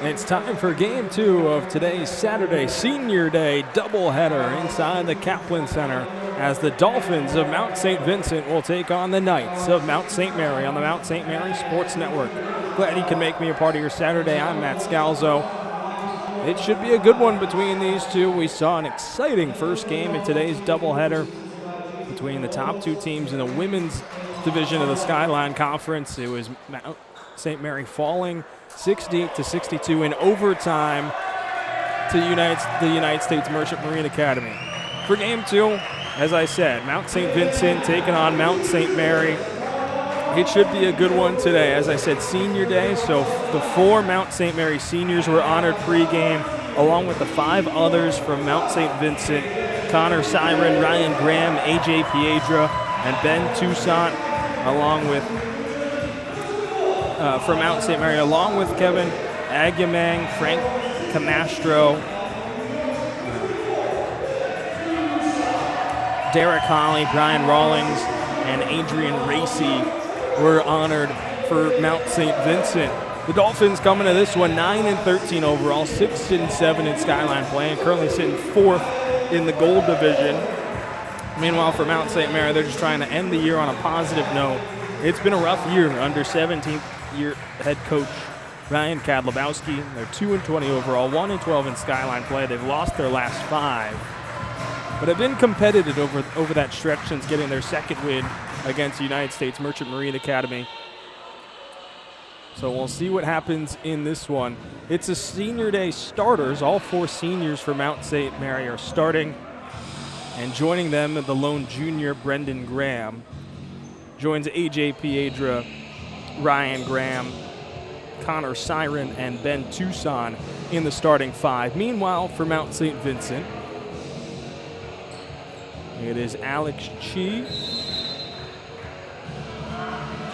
It's time for Game 2 of today's Saturday Senior Day doubleheader inside the Kaplan Center as the Dolphins of Mount St. Vincent will take on the Knights of Mount St. Mary on the Mount St. Mary Sports Network. Glad you can make me a part of your Saturday. I'm Matt Scalzo. It should be a good one between these two. We saw an exciting first game in today's doubleheader between the top two teams in the women's division of the Skyline Conference. It was Mount St. Mary falling 60-62 in overtime to the United States Merchant Marine Academy. For Game 2, as I said, Mount St. Vincent taking on Mount St. Mary. It should be a good one today. As I said, Senior Day, so the 4 Mount St. Mary seniors were honored pregame, along with the 5 others from Mount St. Vincent: Connor Siren, Ryan Graham, AJ Piedra, and Ben Toussaint, along with from Mount St. Mary, along with Kevin Agyamang, Frank Camastro, Derek Holly, Brian Rawlings, and Adrian Racy were honored for Mount St. Vincent. The Dolphins coming to this one 9-13 overall, 6-7 in Skyline play, and currently sitting 4th in the gold division. Meanwhile, for Mount St. Mary, they're just trying to end the year on a positive note. It's been a rough year under 17th-year head coach Ryan Kadlubowski. They're 2-20 overall, 1-12 in Skyline play. They've lost their last 5, but have been competitive over that stretch since getting their second win against the United States Merchant Marine Academy. So we'll see what happens in this one. It's a Senior Day starters. All 4 seniors for Mount St. Mary are starting, and joining them, the lone junior, Brendan Graham. Joins AJ Piedra, Ryan Graham, Connor Siren, and Ben Toussaint in the starting 5. Meanwhile, for Mount St. Vincent, it is Alex Chi,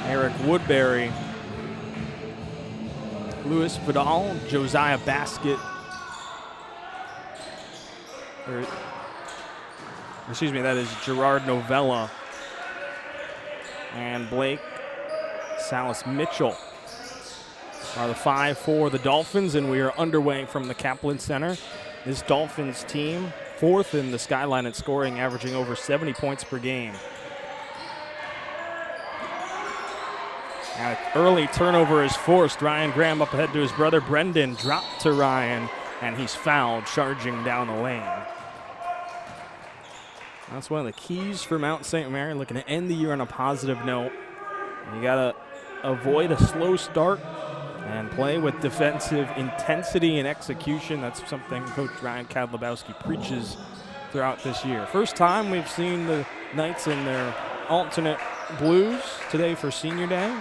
Eric Woodbury, Louis Vidal, Josiah Baskett, that is Gerard Novella, and Blake Salas Mitchell are the 5 for the Dolphins, and we are underway from the Kaplan Center. This Dolphins team, 4th in the Skyline in scoring, averaging over 70 points per game. An early turnover is forced. Ryan Graham up ahead to his brother Brendan, dropped to Ryan, and he's fouled charging down the lane. That's one of the keys for Mount St. Mary, looking to end the year on a positive note. You got to avoid a slow start and play with defensive intensity and execution. That's something Coach Ryan Kadlubowski preaches throughout this year. First time we've seen the Knights in their alternate blues today for Senior Day.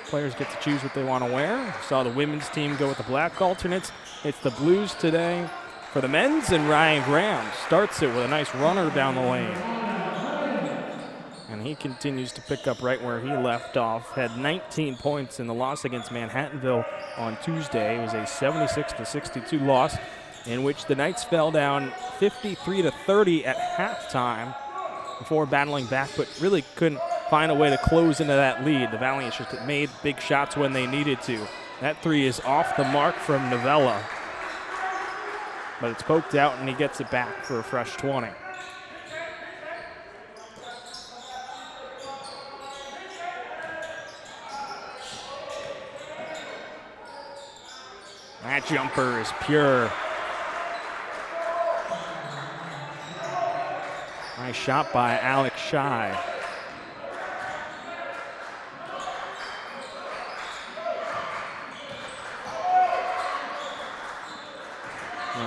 Players get to choose what they want to wear. Saw the women's team go with the black alternates. It's the blues today for the men's, and Ryan Graham starts it with a nice runner down the lane. And he continues to pick up right where he left off. Had 19 points in the loss against Manhattanville on Tuesday. It was a 76-62 loss in which the Knights fell down 53-30 at halftime before battling back, but really couldn't find a way to close into that lead. The Valiants just made big shots when they needed to. That 3 is off the mark from Novella, but it's poked out and he gets it back for a fresh 20. That jumper is pure. Nice shot by Alex Shy.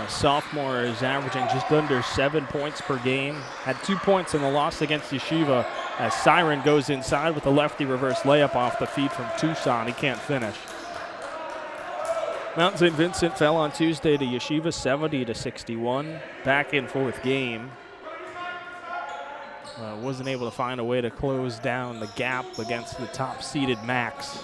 Sophomore is averaging just under 7 points per game. Had 2 points in the loss against Yeshiva as Siren goes inside with a lefty reverse layup off the feed from Toussaint. He can't finish. Mount St. Vincent fell on Tuesday to Yeshiva 70-61. Back and forth game. Wasn't able to find a way to close down the gap against the top-seeded Max.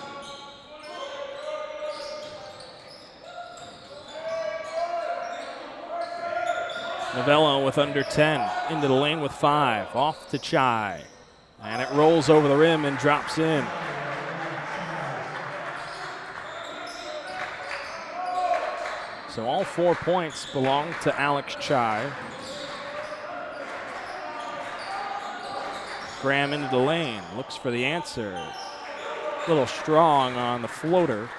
Novella with under 10, into the lane with 5, off to Chai. And it rolls over the rim and drops in. So all 4 points belong to Alex Chai. Graham into the lane, looks for the answer. A little strong on the floater.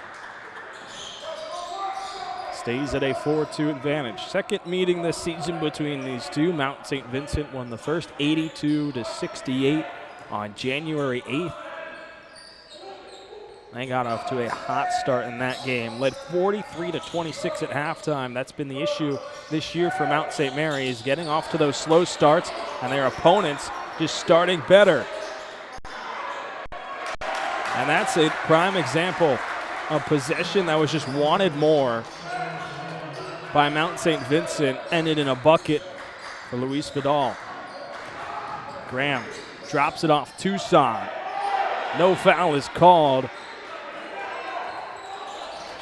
Stays at a 4-2 advantage. Second meeting this season between these two. Mount St. Vincent won the first 82-68 on January 8th. They got off to a hot start in that game. Led 43-26 at halftime. That's been the issue this year for Mount St. Mary's, getting off to those slow starts and their opponents just starting better. And that's a prime example of possession that was just wanted more by Mount St. Vincent, ended in a bucket for Luis Vidal. Graham drops it off Tucson. No foul is called.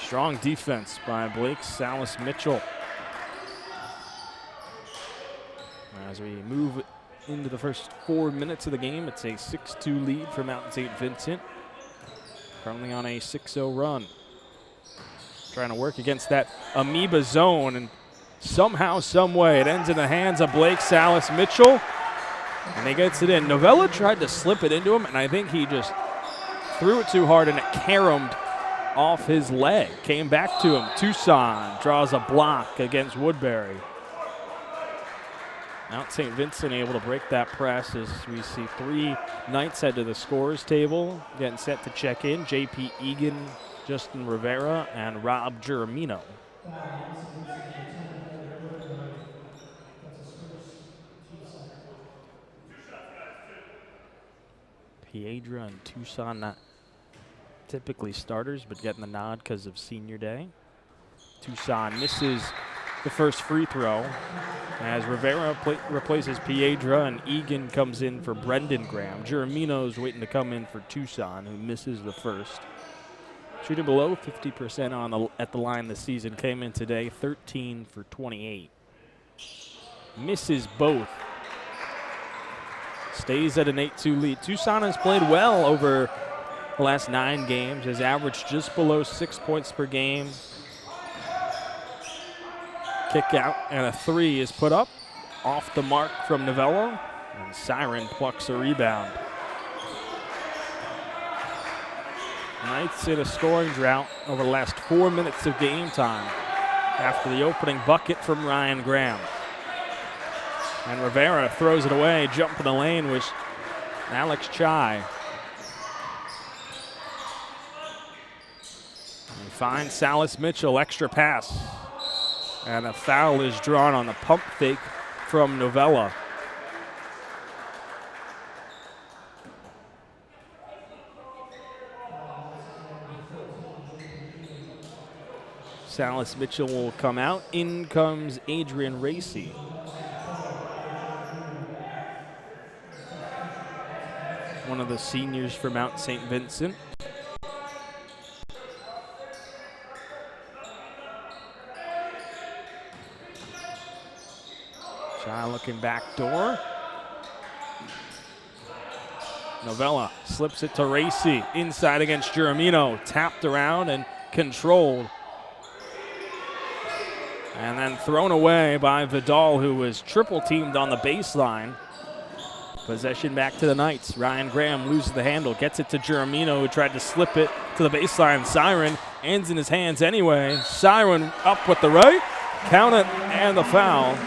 Strong defense by Blake Salas Mitchell. As we move into the first 4 minutes of the game, it's a 6-2 lead for Mount St. Vincent. Currently on a 6-0 run. Trying to work against that amoeba zone, and somehow, some way, it ends in the hands of Blake Salas Mitchell, and he gets it in. Novella tried to slip it into him, and I think he just threw it too hard, and it caromed off his leg. Came back to him. Tucson draws a block against Woodbury. Mount St. Vincent able to break that press as we see 3 Knights head to the scores table, getting set to check in. J.P. Egan, Justin Rivera, and Rob Giramino. Piedra and Tucson not typically starters, but getting the nod because of senior day. Tucson misses the first free throw as Rivera replaces Piedra and Egan comes in for Brendan Graham. Giramino's waiting to come in for Tucson, who misses the first. Shooting below 50% at the line this season, came in today 13 for 28. Misses both. Stays at an 8-2 lead. Tucson has played well over the last 9 games, has averaged just below 6 points per game. Kick out and a 3 is put up. Off the mark from Novello, and Siren plucks a rebound. Knights in a scoring drought over the last 4 minutes of game time after the opening bucket from Ryan Graham. And Rivera throws it away, jump in the lane with Alex Chai. And finds Salas Mitchell, extra pass. And a foul is drawn on the pump fake from Novella. Salas Mitchell will come out. In comes Adrian Racy. One of the seniors for Mount St. Vincent. Chai looking back door. Novella slips it to Racy. Inside against Giramino. Tapped around and controlled. And then thrown away by Vidal, who was triple teamed on the baseline. Possession back to the Knights. Ryan Graham loses the handle, gets it to Giramino, who tried to slip it to the baseline. Siren ends in his hands anyway. Siren up with the right. Count it and the foul.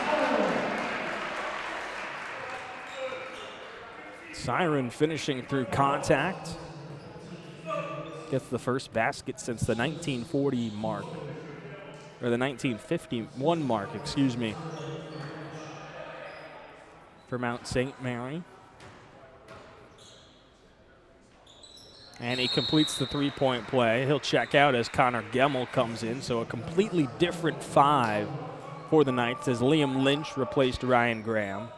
Siren finishing through contact. Gets the first basket since the 1940 mark. Or the 1951 mark, excuse me, for Mount St. Mary. And he completes the three-point play. He'll check out as Connor Gemmel comes in, so a completely different 5 for the Knights as Liam Lynch replaced Ryan Graham.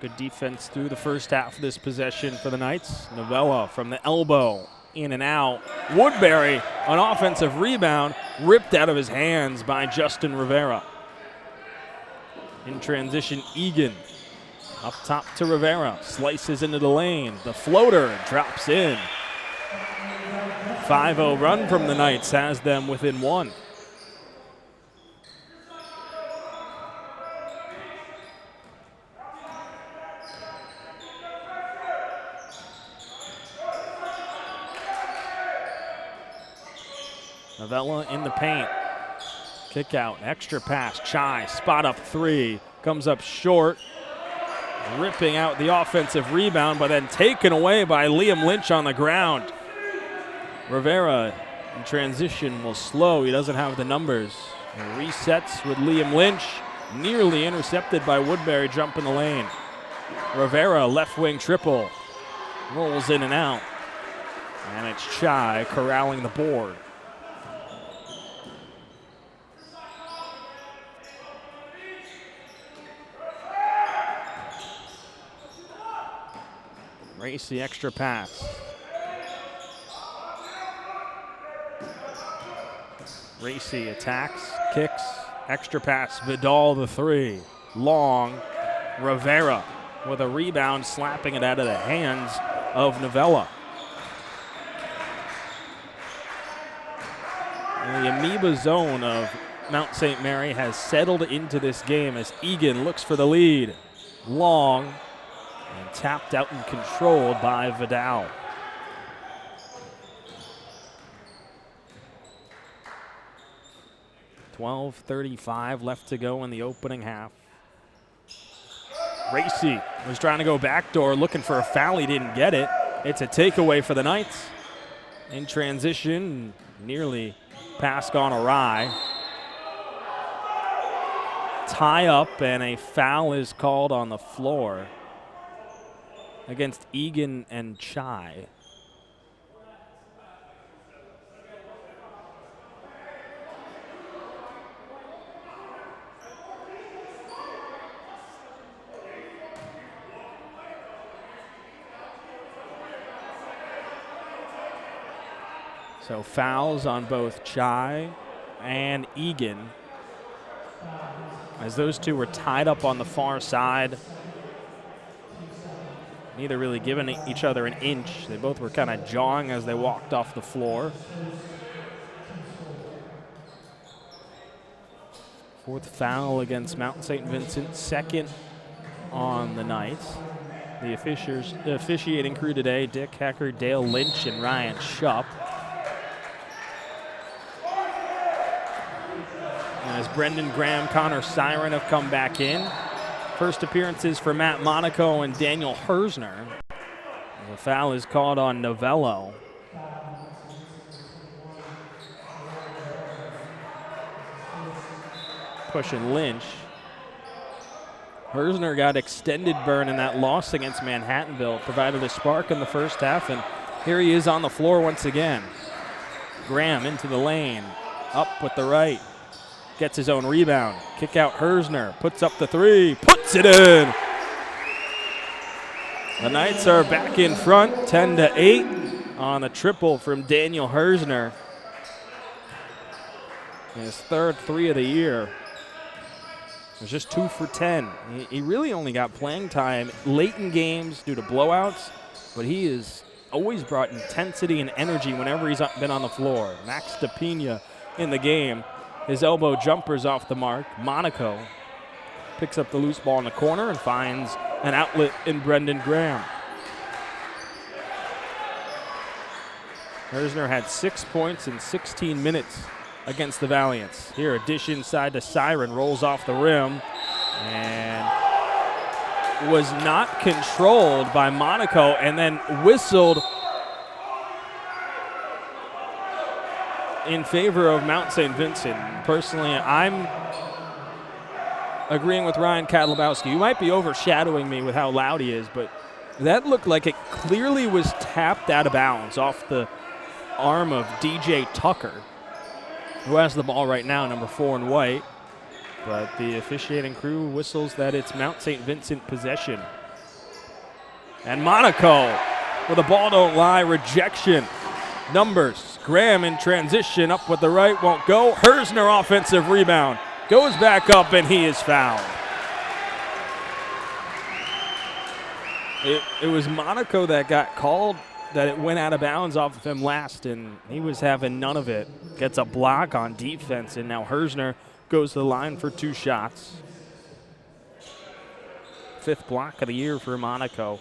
Good defense through the first half of this possession for the Knights. Novella from the elbow. in and out. Woodbury, an offensive rebound, ripped out of his hands by Justin Rivera. In transition, Egan up top to Rivera, slices into the lane. The floater drops in. 5-0 run from the Knights has them within one. Novella in the paint. Kick out, extra pass. Chai, spot up three. Comes up short. Ripping out the offensive rebound, but then taken away by Liam Lynch on the ground. Rivera in transition will slow. He doesn't have the numbers. And resets with Liam Lynch. Nearly intercepted by Woodbury, jump in the lane. Rivera, left wing triple. Rolls in and out. And it's Chai corralling the board. Racy, extra pass. Racy attacks, kicks, extra pass. Vidal the three. Long. Rivera with a rebound, slapping it out of the hands of Novella. And the amoeba zone of Mount St. Mary has settled into this game as Egan looks for the lead. Long. And tapped out and controlled by Vidal. .12:35 left to go in the opening half. Racy was trying to go backdoor, looking for a foul. He didn't get it. It's a takeaway for the Knights. In transition, nearly pass gone awry. Tie up, and a foul is called on the floor against Egan and Chai. So fouls on both Chai and Egan, as those two were tied up on the far side. Neither really giving each other an inch. They both were kind of jawing as they walked off the floor. Fourth foul against Mount St. Vincent, second on the Knights. The officiating crew today, Dick Hecker, Dale Lynch, and Ryan Shupp. And as Brendan Graham, Connor Siren have come back in. First appearances for Matt Monaco and Daniel Hersner. The foul is called on Novello. Pushing Lynch. Hersner got extended burn in that loss against Manhattanville. Provided a spark in the first half, and here he is on the floor once again. Graham into the lane. Up with the right. Gets his own rebound. Kick out Hersner. Puts up the three. Puts it in. The Knights are back in front, 10-8 on a triple from Daniel Hersner. His third three of the year. It was just 2 for 10. He really only got playing time late in games due to blowouts, but he has always brought intensity and energy whenever he's been on the floor. Max DePina in the game. His elbow jumper's off the mark. Monaco picks up the loose ball in the corner and finds an outlet in Brendan Graham. Hersner had 6 points in 16 minutes against the Valiants. Here, a dish inside to Siren, rolls off the rim, and was not controlled by Monaco, and then whistled in favor of Mount St. Vincent. Personally, I'm agreeing with Ryan Kadlubowski. You might be overshadowing me with how loud he is, but that looked like it clearly was tapped out of bounds off the arm of DJ Tucker, who has the ball right now, number 4 in white. But the officiating crew whistles that it's Mount St. Vincent possession. And Monaco with a ball don't lie rejection numbers. Graham in transition, up with the right, won't go. Hersner offensive rebound. Goes back up, and he is fouled. It was Monaco that got called, that it went out of bounds off of him last, and he was having none of it. Gets a block on defense, and now Hersner goes to the line for 2 shots. 5th block of the year for Monaco.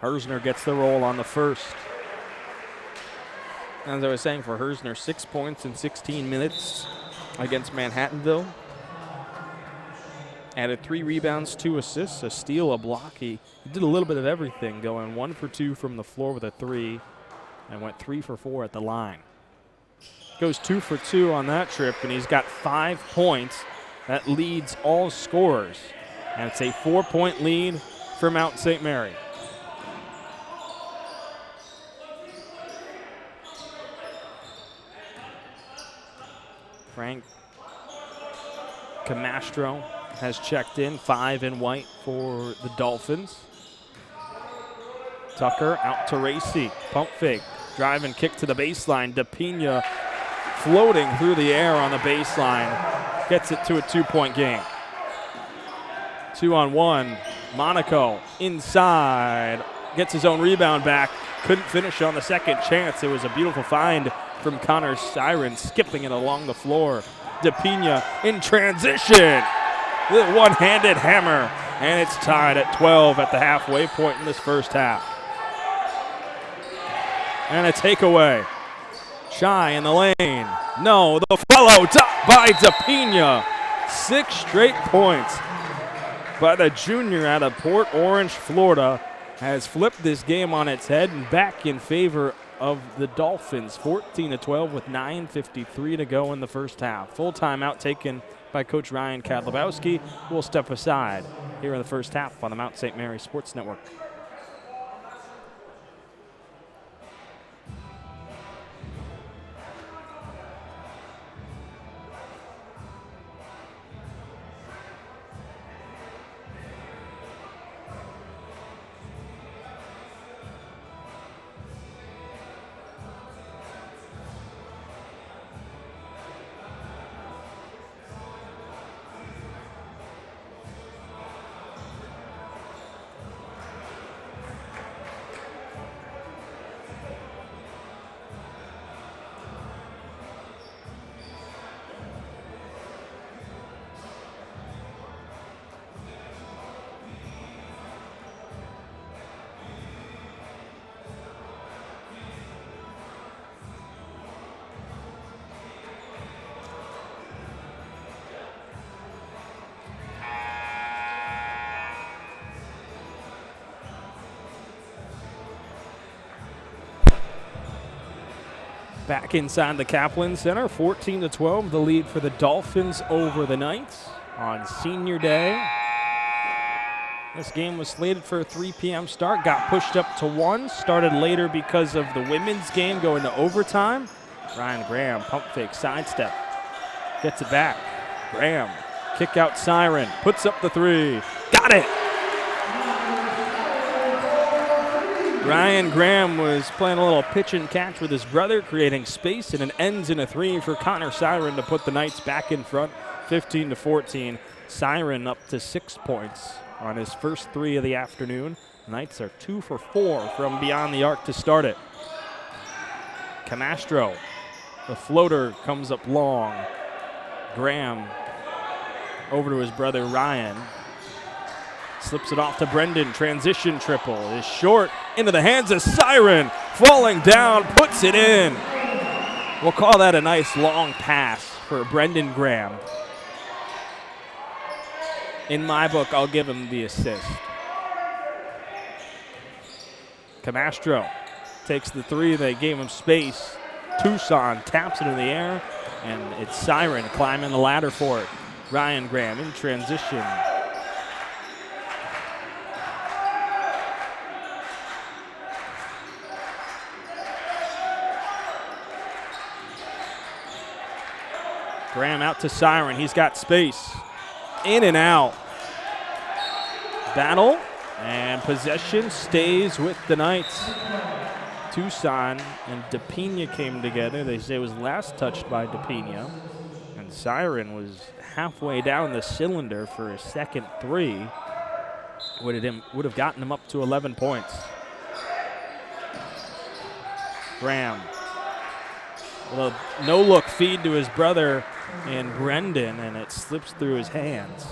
Hersner gets the roll on the first. As I was saying, for Hersner, 6 points in 16 minutes against Manhattanville. Added 3 rebounds, 2 assists, a steal, a block. He did a little bit of everything, going 1 for 2 from the floor with a 3, and went 3 for 4 at the line. Goes 2 for 2 on that trip, and he's got 5 points. That leads all scorers. And it's a 4-point lead for Mount St. Mary. Frank Camastro has checked in, 5 in white for the Dolphins. Tucker out to Racy, pump fake, drive and kick to the baseline. DePina floating through the air on the baseline, gets it to a 2-point game. 2-on-1, Monaco inside, gets his own rebound back, couldn't finish on the second chance. It was a beautiful find from Connor Siren, skipping it along the floor. DePina in transition, the one-handed hammer, and it's tied at 12 at the halfway point in this first half. And a takeaway. Shy in the lane. No, the follow top by DePina. 6 straight points by the junior out of Port Orange, Florida, has flipped this game on its head and back in favor of the Dolphins. 14-12 with 9:53 to go in the first half. Full timeout taken by Coach Ryan Kadlubowski, who will step aside here in the first half on the Mount St. Mary Sports Network. Back inside the Kaplan Center, 14-12, the lead for the Dolphins over the Knights on Senior Day. This game was slated for a 3 p.m. start, got pushed up to 1, started later because of the women's game going to overtime. Ryan Graham, pump fake, sidestep, gets it back. Graham, kick out Siren, puts up the 3, got it! Ryan Graham was playing a little pitch and catch with his brother, creating space, and it ends in a 3 for Connor Siren to put the Knights back in front, 15-14. Siren up to 6 points on his first 3 of the afternoon. The Knights are 2 for 4 from beyond the arc to start it. Camastro, the floater comes up long. Graham over to his brother Ryan. Slips it off to Brendan, transition triple, is short, into the hands of Siren, falling down, puts it in. We'll call that a nice long pass for Brendan Graham. In my book, I'll give him the assist. Camastro takes the 3, they gave him space. Tucson taps it in the air, and it's Siren climbing the ladder for it. Ryan Graham in transition. Graham out to Siren. He's got space. In and out. Battle And possession stays with the Knights. Tucson and DePina came together. They say it was last touched by DePina. And Siren was halfway down the cylinder for his second three. Would have gotten him up to 11 points. Graham. A no-look feed to his brother and Brendan, and it slips through his hands.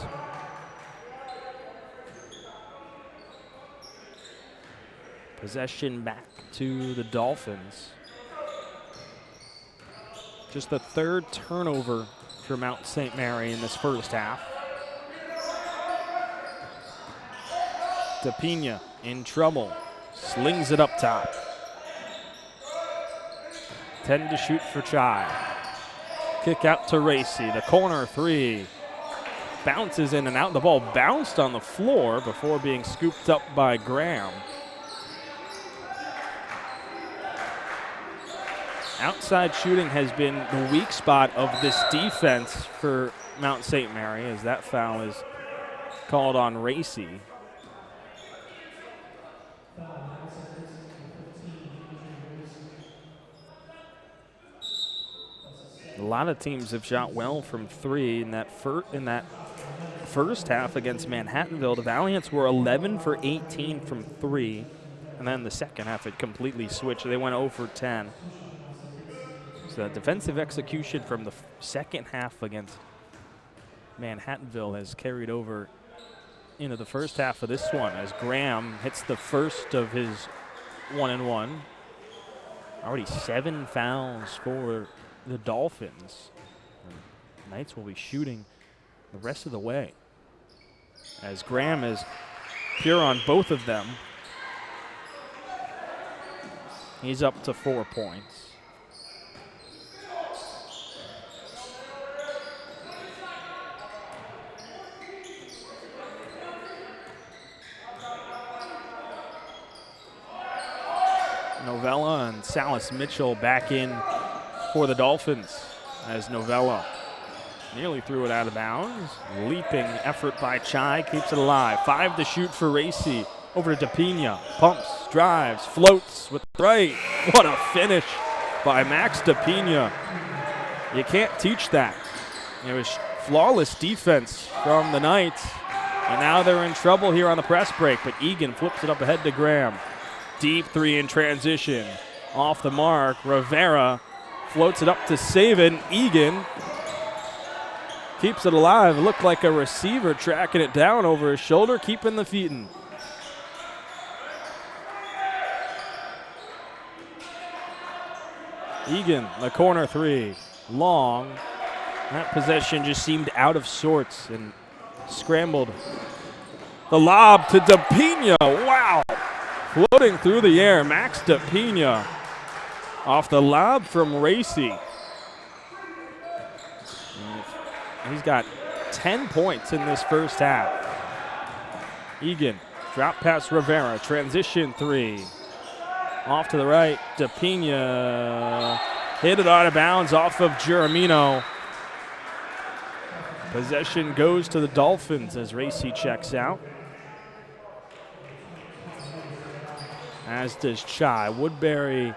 Possession back to the Dolphins. Just the third turnover for Mount St. Mary in this first half. DePina in trouble. Slings it up top. 10 to shoot for Chai. Kick out to Racy. The corner three. Bounces in and out. The ball bounced on the floor before being scooped up by Graham. Outside shooting has been the weak spot of this defense for Mount St. Mary, as that foul is called on Racy. A lot of teams have shot well from three in that first half against Manhattanville. The Valiants were 11 for 18 from three, and then the second half it completely switched. They went 0 for 10. So defensive execution from the second half against Manhattanville has carried over into the first half of this one as Graham hits the first of his 1-and-1. Already 7 fouls for the Dolphins. And Knights will be shooting the rest of the way as Graham is pure on both of them. He's up to 4 points. Novella and Salas Mitchell back in for the Dolphins as Novella nearly threw it out of bounds. Leaping effort by Chai keeps it alive. 5 to shoot for Racy. Over to DePina. Pumps, drives, floats with the right. What a finish by Max DePina. You can't teach that. It was flawless defense from the Knights. And now they're in trouble here on the press break, but Egan flips it up ahead to Graham. Deep three in transition. Off the mark. Rivera floats it up to Saban. Egan keeps it alive. It looked like a receiver tracking it down over his shoulder, keeping the feet in. Egan, the corner three. Long. That possession just seemed out of sorts and scrambled. The lob to DePina. Wow. Floating through the air, Max DePina off the lob from Racy. He's got 10 points in this first half. Egan, drop pass Rivera, transition three. Off to the right, DePina hit it out of bounds off of Geramino. Possession goes to the Dolphins as Racy checks out. As does Chai. Woodbury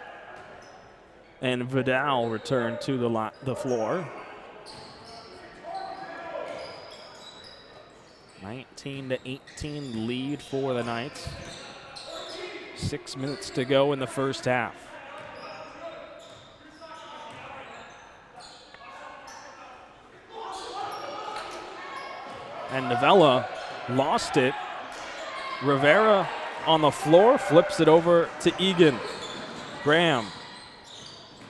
and Vidal return to the floor. 19-18 lead for the Knights. 6 minutes to go in the first half. And Novella lost it. Rivera on the floor, flips it over to Egan. Graham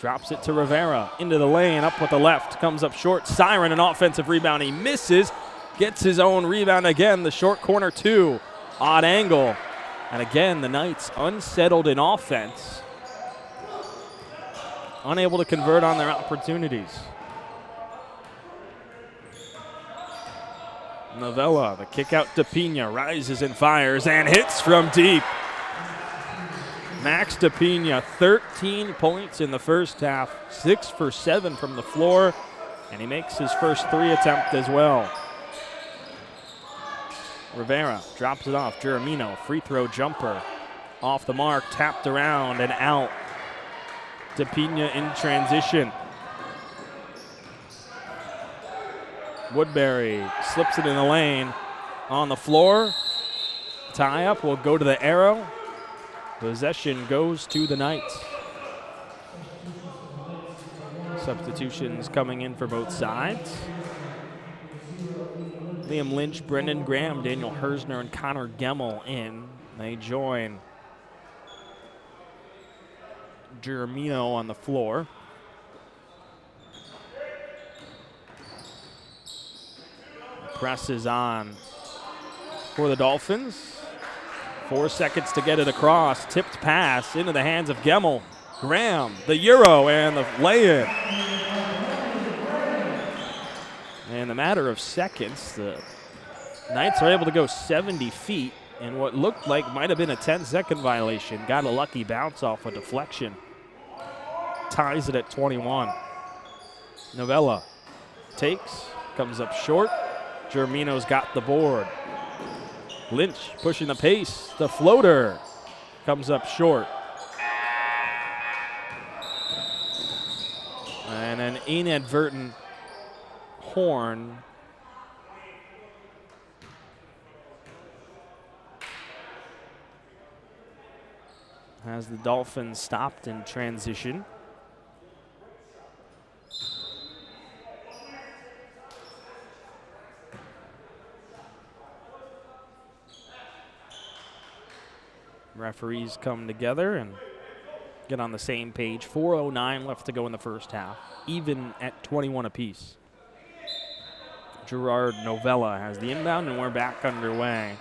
drops it to Rivera, into the lane, up with the left, comes up short. Siren, an offensive rebound, he misses, gets his own rebound again, the short corner two, odd angle. And again, the Knights unsettled in offense, unable to convert on their opportunities. Novella, the kick out to DePina, rises and fires and hits from deep. Max DePina, 13 points in the first half, 6 for 7 from the floor, and he makes his first three attempt as well. Rivera drops it off. Giramino, free throw jumper. Off the mark, tapped around and out. DePina in transition. Woodbury slips it in the lane. On the floor. Tie up will go to the arrow. Possession goes to the Knights. Substitutions coming in for both sides. Liam Lynch, Brendan Graham, Daniel Hersner, and Connor Gemmel in. They join Giramino on the floor. Presses on for the Dolphins. 4 seconds to get it across. Tipped pass into the hands of Gemmel. Graham, the Euro, and the lay-in. In a matter of seconds, the Knights are able to go 70 feet in what looked like might have been a 10-second violation. Got a lucky bounce off a deflection. Ties it at 21. Novella takes, comes up short. Giramino's got the board. Lynch pushing the pace. The floater comes up short. And an inadvertent horn. Has the Dolphins stopped in transition. Referees come together and get on the same page. 4:09 left to go in the first half, even at 21 apiece. Gerard Novella has the inbound, and we're back underway.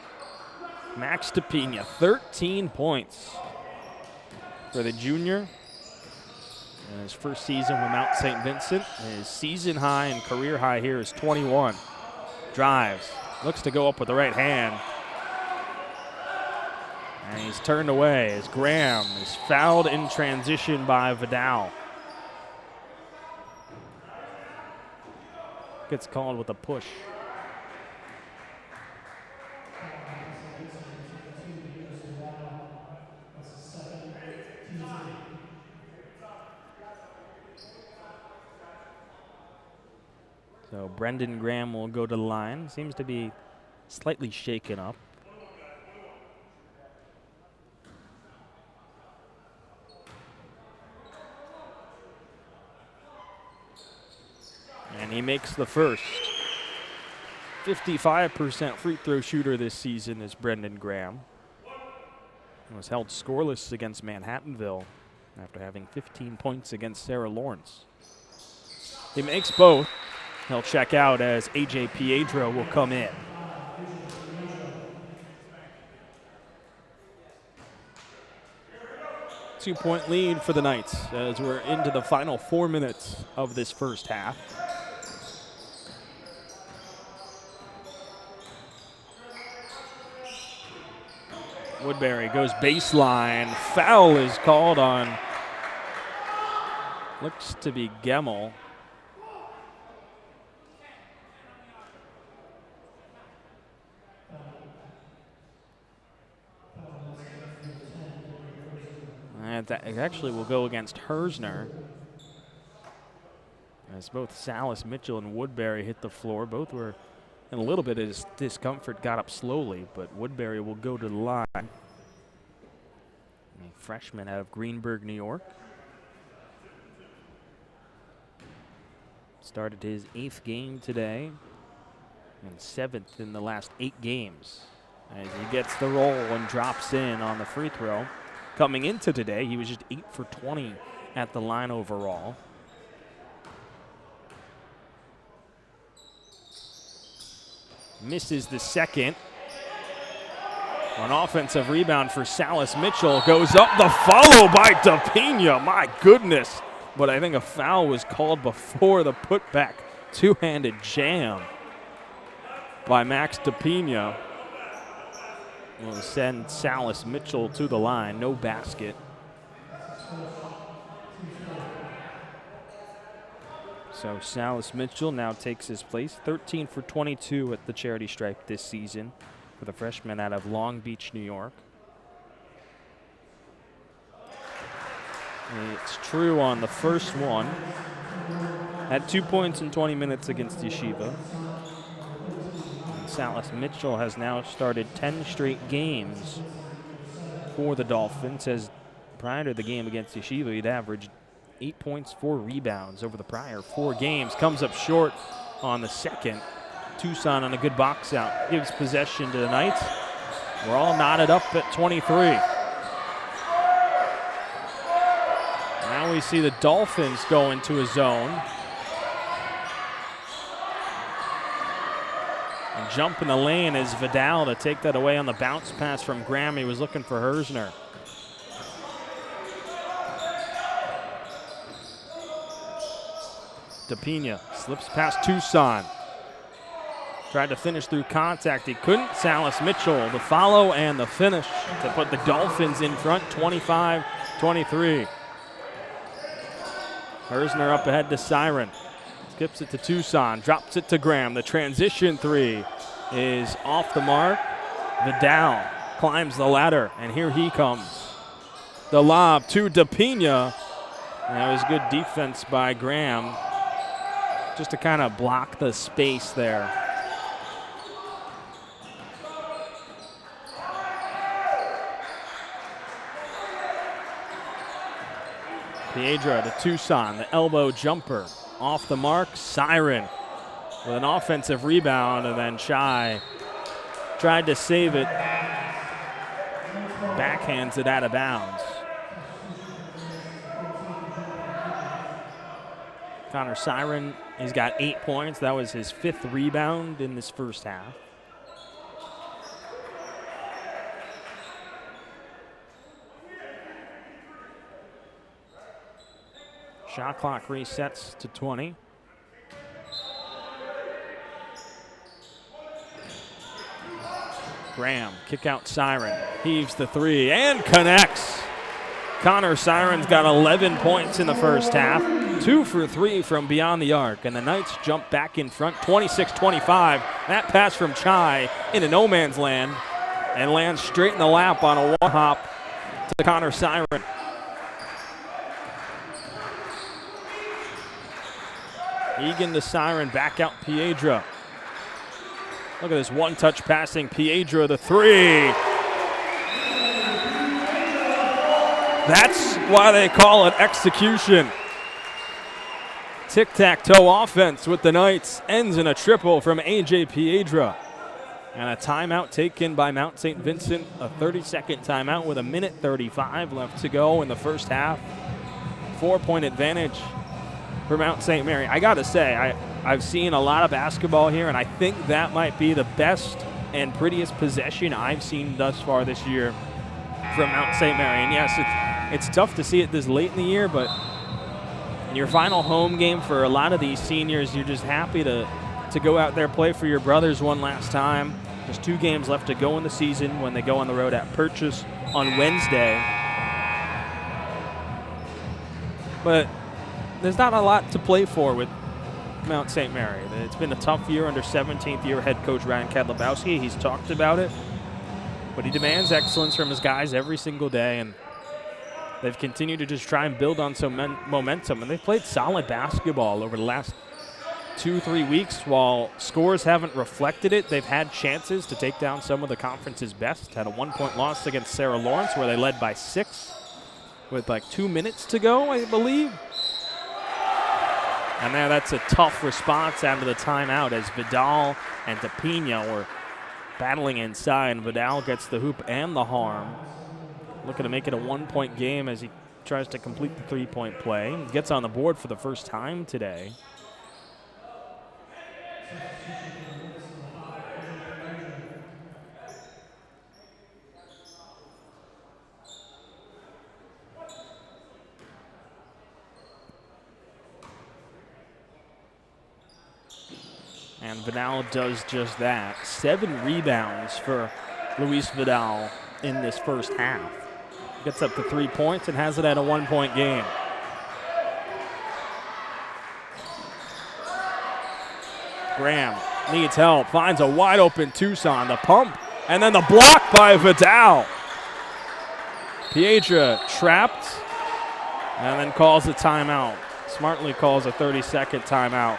Max DePina, 13 points for the junior in his first season with Mount St. Vincent. His season high and career high here is 21. Drives, looks to go up with the right hand. And he's turned away as Graham is fouled in transition by Vidal. Gets called with a push. So Brendan Graham will go to the line. Seems to be slightly shaken up. And he makes the first. 55% free throw shooter this season is Brendan Graham. He was held scoreless against Manhattanville after having 15 points against Sarah Lawrence. He makes both. He'll check out as A.J. Piedro will come in. Two-point lead for the Knights as we're into the final 4 minutes of this first half. Woodbury goes baseline. Foul is called on, looks to be Gemmel. And that actually will go against Hersner. As both Salas Mitchell and Woodbury hit the floor. Both were in a little bit of discomfort, got up slowly, but Woodbury will go to the line. A freshman out of Greenburgh, New York. Started his 8th game today and 7th in the last 8 games. As he gets the roll and drops in on the free throw. Coming into today, he was just 8 for 20 at the line overall. Misses the second. An offensive rebound for Salas Mitchell. Goes up, the follow by DePina. My goodness. But I think a foul was called before the putback. Two-handed jam by Max DePina. Will send Salas Mitchell to the line. No basket. So Salas Mitchell now takes his place. 13 for 22 at the charity stripe this season. for the freshman out of Long Beach, New York. It's true on the first one. Had 2 points in 20 minutes against Yeshiva. And Salas Mitchell has now started 10 straight games for the Dolphins, as prior to the game against Yeshiva, he'd averaged 8 points, 4 rebounds over the prior 4 games. Comes up short on the second. Tucson on a good box out. Gives possession to the Knights. We're all knotted up at 23. Now we see the Dolphins go into a zone. And jump in the lane is Vidal to take that away on the bounce pass from Graham. He was looking for Hersner. DePina slips past Tucson. Tried to finish through contact. He couldn't. Salas Mitchell, the follow and the finish to put the Dolphins in front, 25-23. Hersner up ahead to Siren. Skips it to Tucson, drops it to Graham. The transition three is off the mark. Vidal climbs the ladder, and here he comes. The lob to DePina. That was good defense by Graham, just to kind of block the space there. Piedra to Tucson, the elbow jumper. Off the mark, Siren with an offensive rebound, and then Shy tried to save it. Backhands it out of bounds. Connor Siren, he's got 8 points. That was his 5th rebound in this first half. Shot clock resets to 20. Graham, kick out Siren, heaves the three and connects. Connor Siren's got 11 points in the first half, 2 for 3 from beyond the arc, and the Knights jump back in front, 26-25. That pass from Chai into no man's land and lands straight in the lap on a one hop to Connor Siren. Egan to Siren, back out Piedra. Look at this one-touch passing. Piedra, the three. That's why they call it execution. Tic-tac-toe offense with the Knights ends in a triple from A.J. Piedra. And a timeout taken by Mount St. Vincent, a 30-second timeout with 1:35 left to go in the first half. 4-point advantage for Mount St. Mary. I got to say, I've seen a lot of basketball here, and I think that might be the best and prettiest possession I've seen thus far this year from Mount St. Mary. And yes, it's tough to see it this late in the year, but in your final home game for a lot of these seniors, you're just happy to go out there, play for your brothers one last time. There's 2 games left to go in the season when they go on the road at Purchase on Wednesday. But there's not a lot to play for with Mount St. Mary. It's been a tough year under 17th year head coach Ryan Kadlubowski. He's talked about it, but he demands excellence from his guys every single day, and they've continued to just try and build on some momentum, and they've played solid basketball over the last 2-3 weeks. While scores haven't reflected it, they've had chances to take down some of the conference's best. Had a 1-point loss against Sarah Lawrence where they led by 6 with like 2 minutes to go, I believe. And now that's a tough response out of the timeout as Vidal and DePina were battling inside. And Vidal gets the hoop and the harm. Looking to make it a 1-point game as he tries to complete the 3-point play. He gets on the board for the first time today. And Vidal does just that. 7 rebounds for Luis Vidal in this first half. Gets up to 3 points and has it at a 1-point game. Graham needs help, finds a wide open Tucson. The pump And then the block by Vidal. Piedra trapped and then calls a timeout. Smartly calls a 30-second timeout.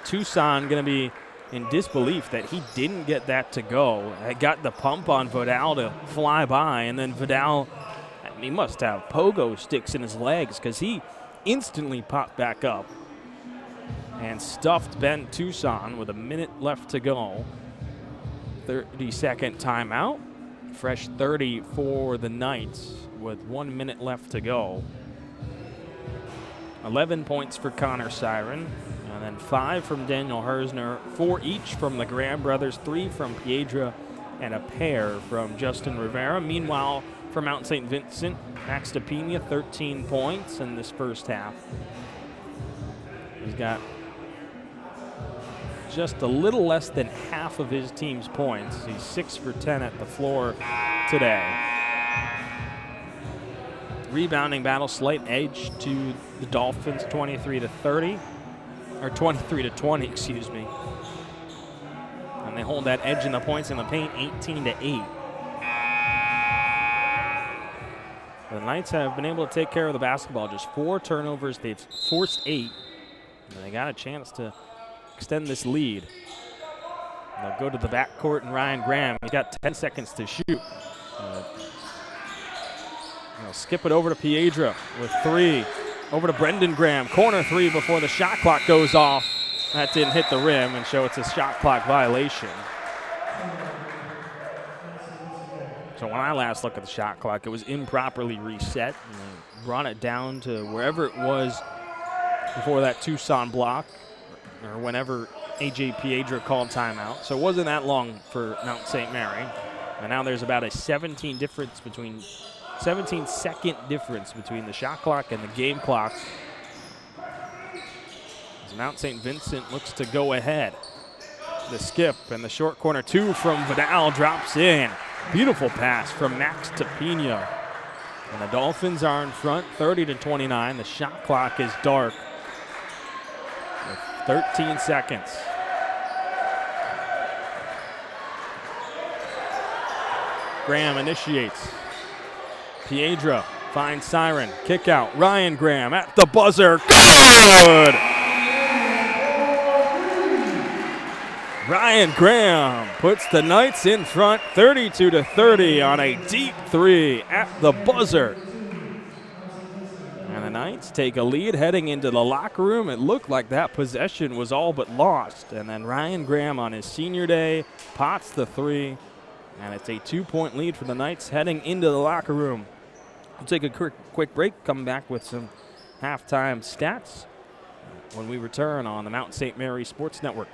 Tucson going to be in disbelief that he didn't get that to go. I got the pump on Vidal to fly by, and then Vidal, he must have pogo sticks in his legs because he instantly popped back up and stuffed Ben Tucson with a minute left to go. 30-second timeout. Fresh 30 for the Knights with 1 minute left to go. 11 points for Connor Siren, and then 5 from Daniel Hersner, 4 each from the Graham brothers, 3 from Piedra, and a pair from Justin Rivera. Meanwhile, for Mount St. Vincent, Max DePina, 13 points in this first half. He's got just a little less than half of his team's points. He's 6 for 10 at the floor today. Rebounding battle, slight edge to the Dolphins, 23-30, or 23-20, excuse me. And they hold that edge in the points in the paint, 18-8. The Knights have been able to take care of the basketball. Just 4 turnovers. They've forced 8. And they got a chance to extend this lead. They'll go to the backcourt and Ryan Graham. He's got 10 seconds to shoot. They'll skip it over to Piedra with 3. Over to Brendan Graham. Corner 3 before the shot clock goes off. That didn't hit the rim and show it's a shot clock violation. So when I last looked at the shot clock, it was improperly reset. And they brought it down to wherever it was before that Tucson block, or whenever A.J. Piedra called timeout. So it wasn't that long for Mount St. Mary. And now there's about a 17-second difference between the shot clock and the game clock. As Mount St. Vincent looks to go ahead. The skip and the short corner 2 from Vidal drops in. Beautiful pass from Max DePina. And the Dolphins are in front, 30-29. The shot clock is dark. 13 seconds. Graham initiates. Piedra finds Siren. Kick out. Ryan Graham at the buzzer. Good! Ryan Graham puts the Knights in front, 32-30 on a deep 3 at the buzzer. And the Knights take a lead heading into the locker room. It looked like that possession was all but lost. And then Ryan Graham on his senior day pots the 3. And it's a 2-point lead for the Knights heading into the locker room. We'll take a quick break, come back with some halftime stats when we return on the Mount St. Mary Sports Network.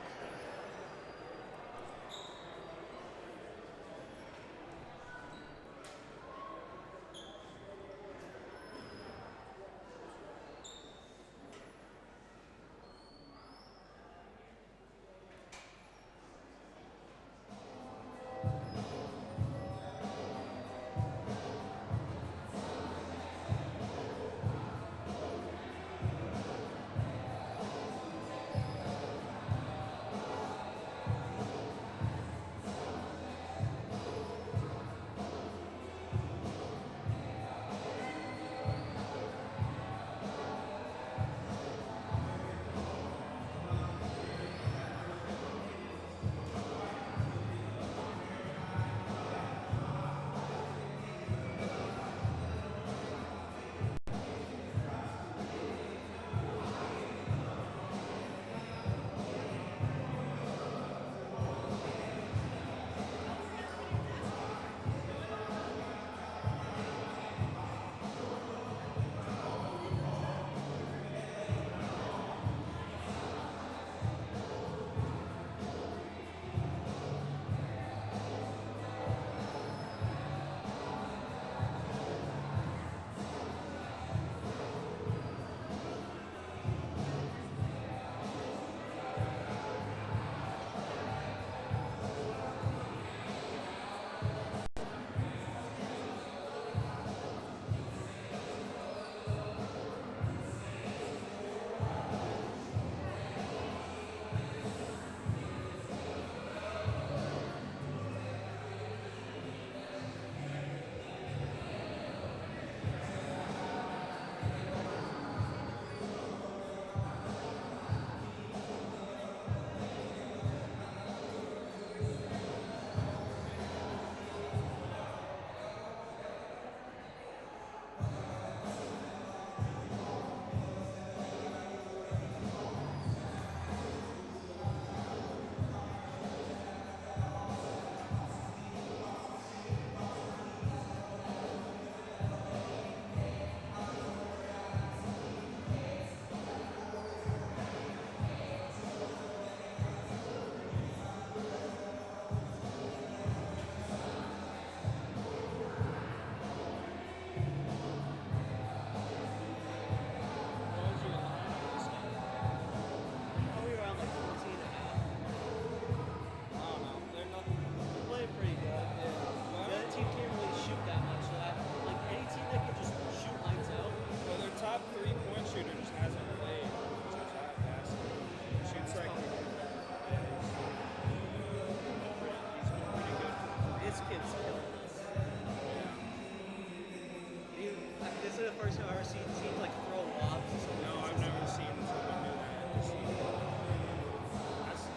person I've ever seen like throw lobs or something. No, I've never seen someone do that this season.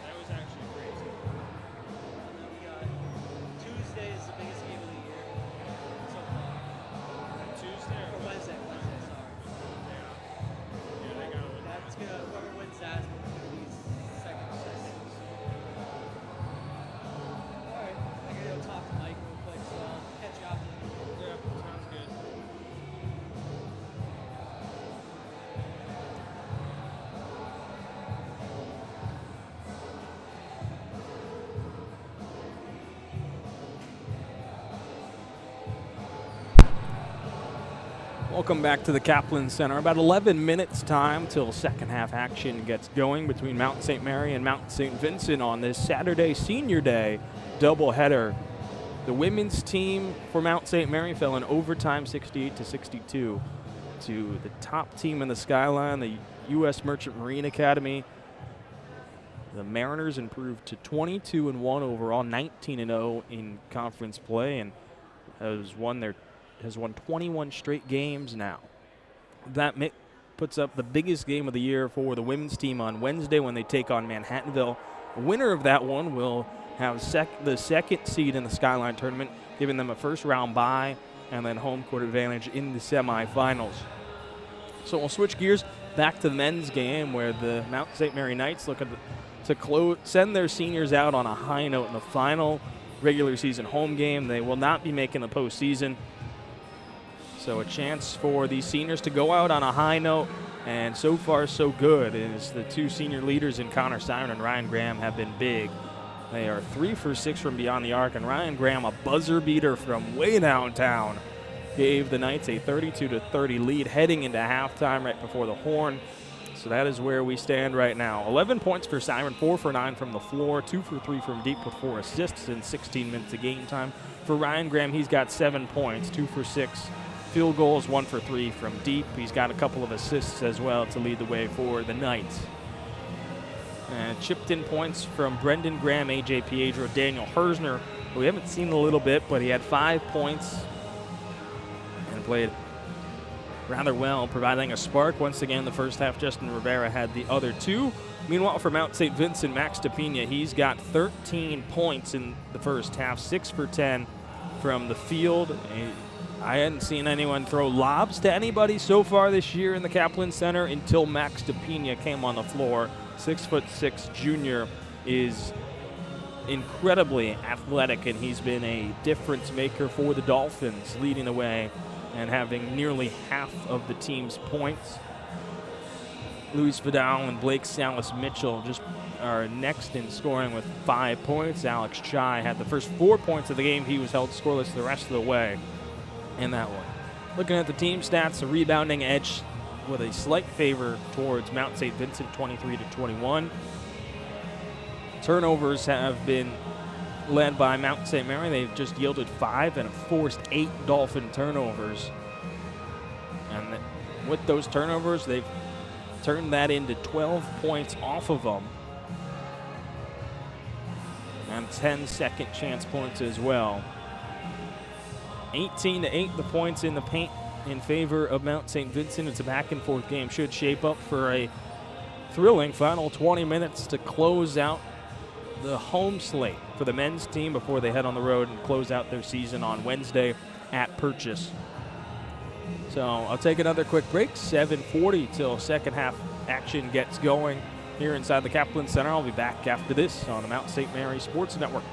That was actually crazy. And then we got Tuesday is the biggest game of the year so far. Tuesday Or Wednesday, sorry. Yeah, they got it. That's gonna, whoever wins that's gonna be second place. Alright, I gotta go talk to Mike real quick, so I'll catch you after the meeting. Yeah, sounds good. Welcome back to the Kaplan Center. About 11 minutes time till second half action gets going between Mount St. Mary and Mount St. Vincent on this Saturday Senior Day doubleheader. The women's team for Mount St. Mary fell in overtime 68-62 to the top team in the Skyline, the U.S. Merchant Marine Academy. The Mariners improved to 22-1 overall, 19-0 in conference play, and has won 21 straight games now. That puts up the biggest game of the year for the women's team on Wednesday when they take on Manhattanville. The winner of that one will have the second seed in the Skyline tournament, giving them a first-round bye and then home court advantage in the semifinals. So we'll switch gears back to the men's game where the Mount St. Mary Knights look to send their seniors out on a high note in the final regular season home game. They will not be making the postseason. So a chance for these seniors to go out on a high note, and so far so good, as the two senior leaders in Connor Simon and Ryan Graham have been big. They are 3 for 6 from beyond the arc, and Ryan Graham, a buzzer beater from way downtown, gave the Knights a 32-30 lead heading into halftime right before the horn. So that is where we stand right now. 11 points for Simon, 4 for 9 from the floor, 2 for 3 from deep with 4 assists in 16 minutes of game time. For Ryan Graham, he's got 7 points, 2 for 6 field goals, 1 for 3 from deep. He's got a couple of assists as well to lead the way for the Knights. And chipped in points from Brendan Graham, AJ Piedro, Daniel Hersner, who we haven't seen a little bit, but he had 5 points and played rather well, providing a spark. Once again, the first half, Justin Rivera had the other 2. Meanwhile, for Mount St. Vincent, Max DePina, he's got 13 points in the first half, 6 for 10 from the field. I hadn't seen anyone throw lobs to anybody so far this year in the Kaplan Center until Max DePina came on the floor. 6'6" junior is incredibly athletic, and he's been a difference maker for the Dolphins, leading the way and having nearly half of the team's points. Luis Vidal and Blake Salas-Mitchell just are next in scoring with 5 points. Alex Chai had the first 4 points of the game. He was held scoreless the rest of the way in that one. Looking at the team stats, a rebounding edge with a slight favor towards Mount St. Vincent, 23-21. Turnovers have been led by Mount St. Mary. They've just yielded 5 and forced 8 Dolphin turnovers. And with those turnovers, they've turned that into 12 points off of them. And 10 second chance points as well. 18-8 the points in the paint in favor of Mount St. Vincent. It's a back and forth game. Should shape up for a thrilling final 20 minutes to close out the home slate for the men's team before they head on the road and close out their season on Wednesday at Purchase. So I'll take another quick break. 7:40 till second half action gets going here inside the Kaplan Center. I'll be back after this on the Mount St. Mary Sports Network.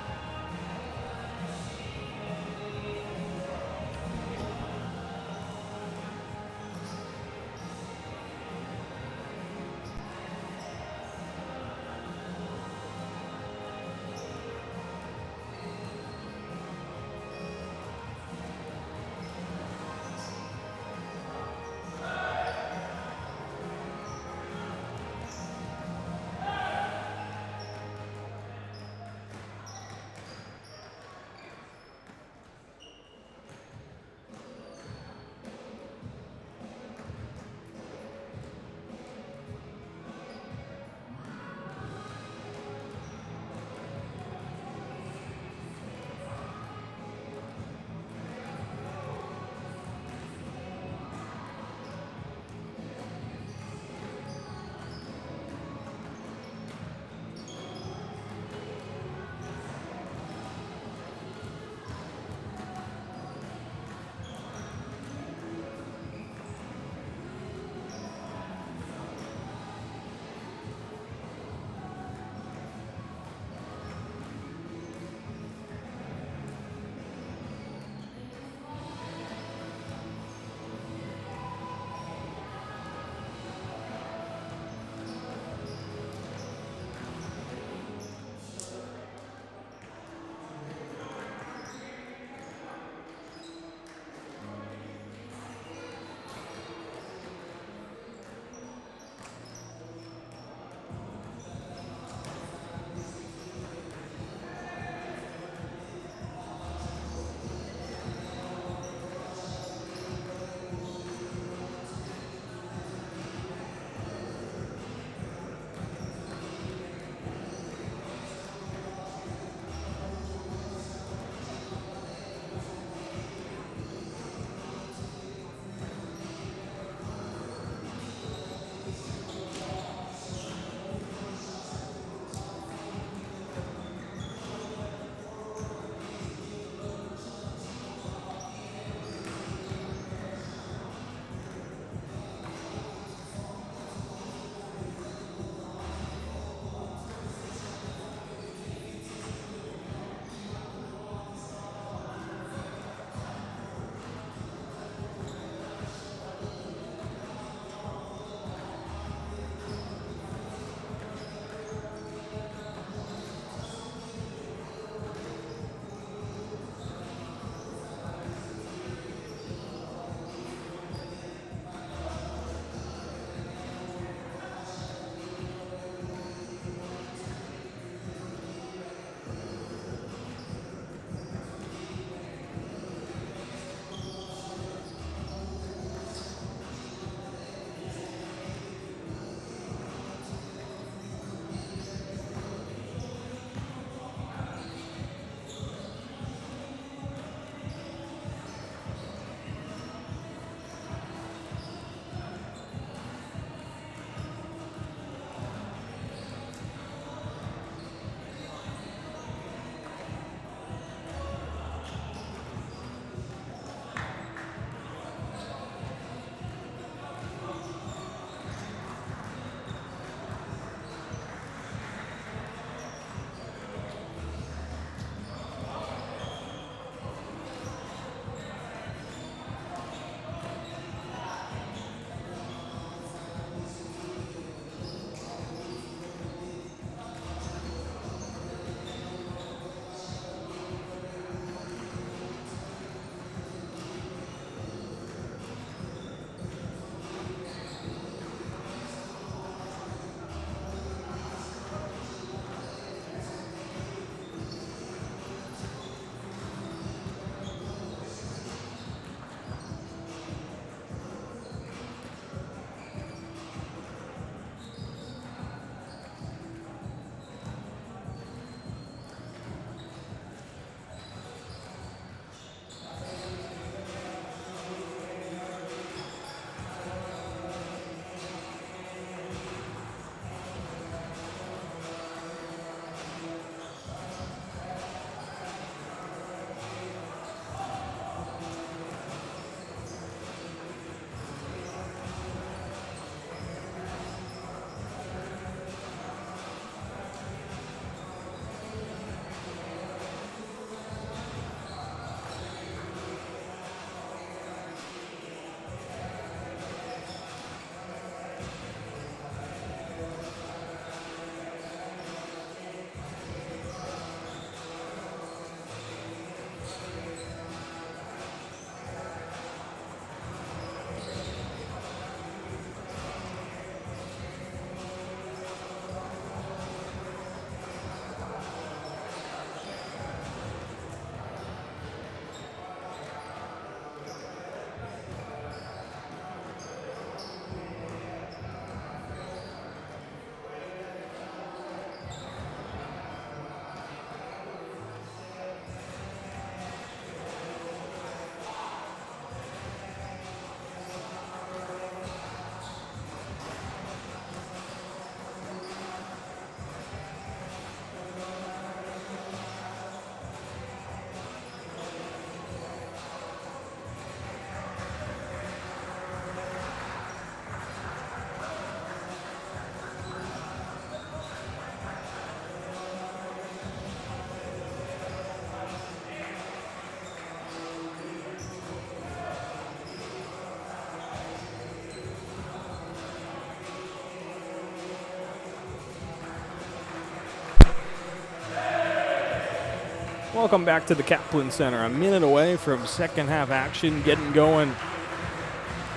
Welcome back to the Kaplan Center. A minute away from second half action, getting going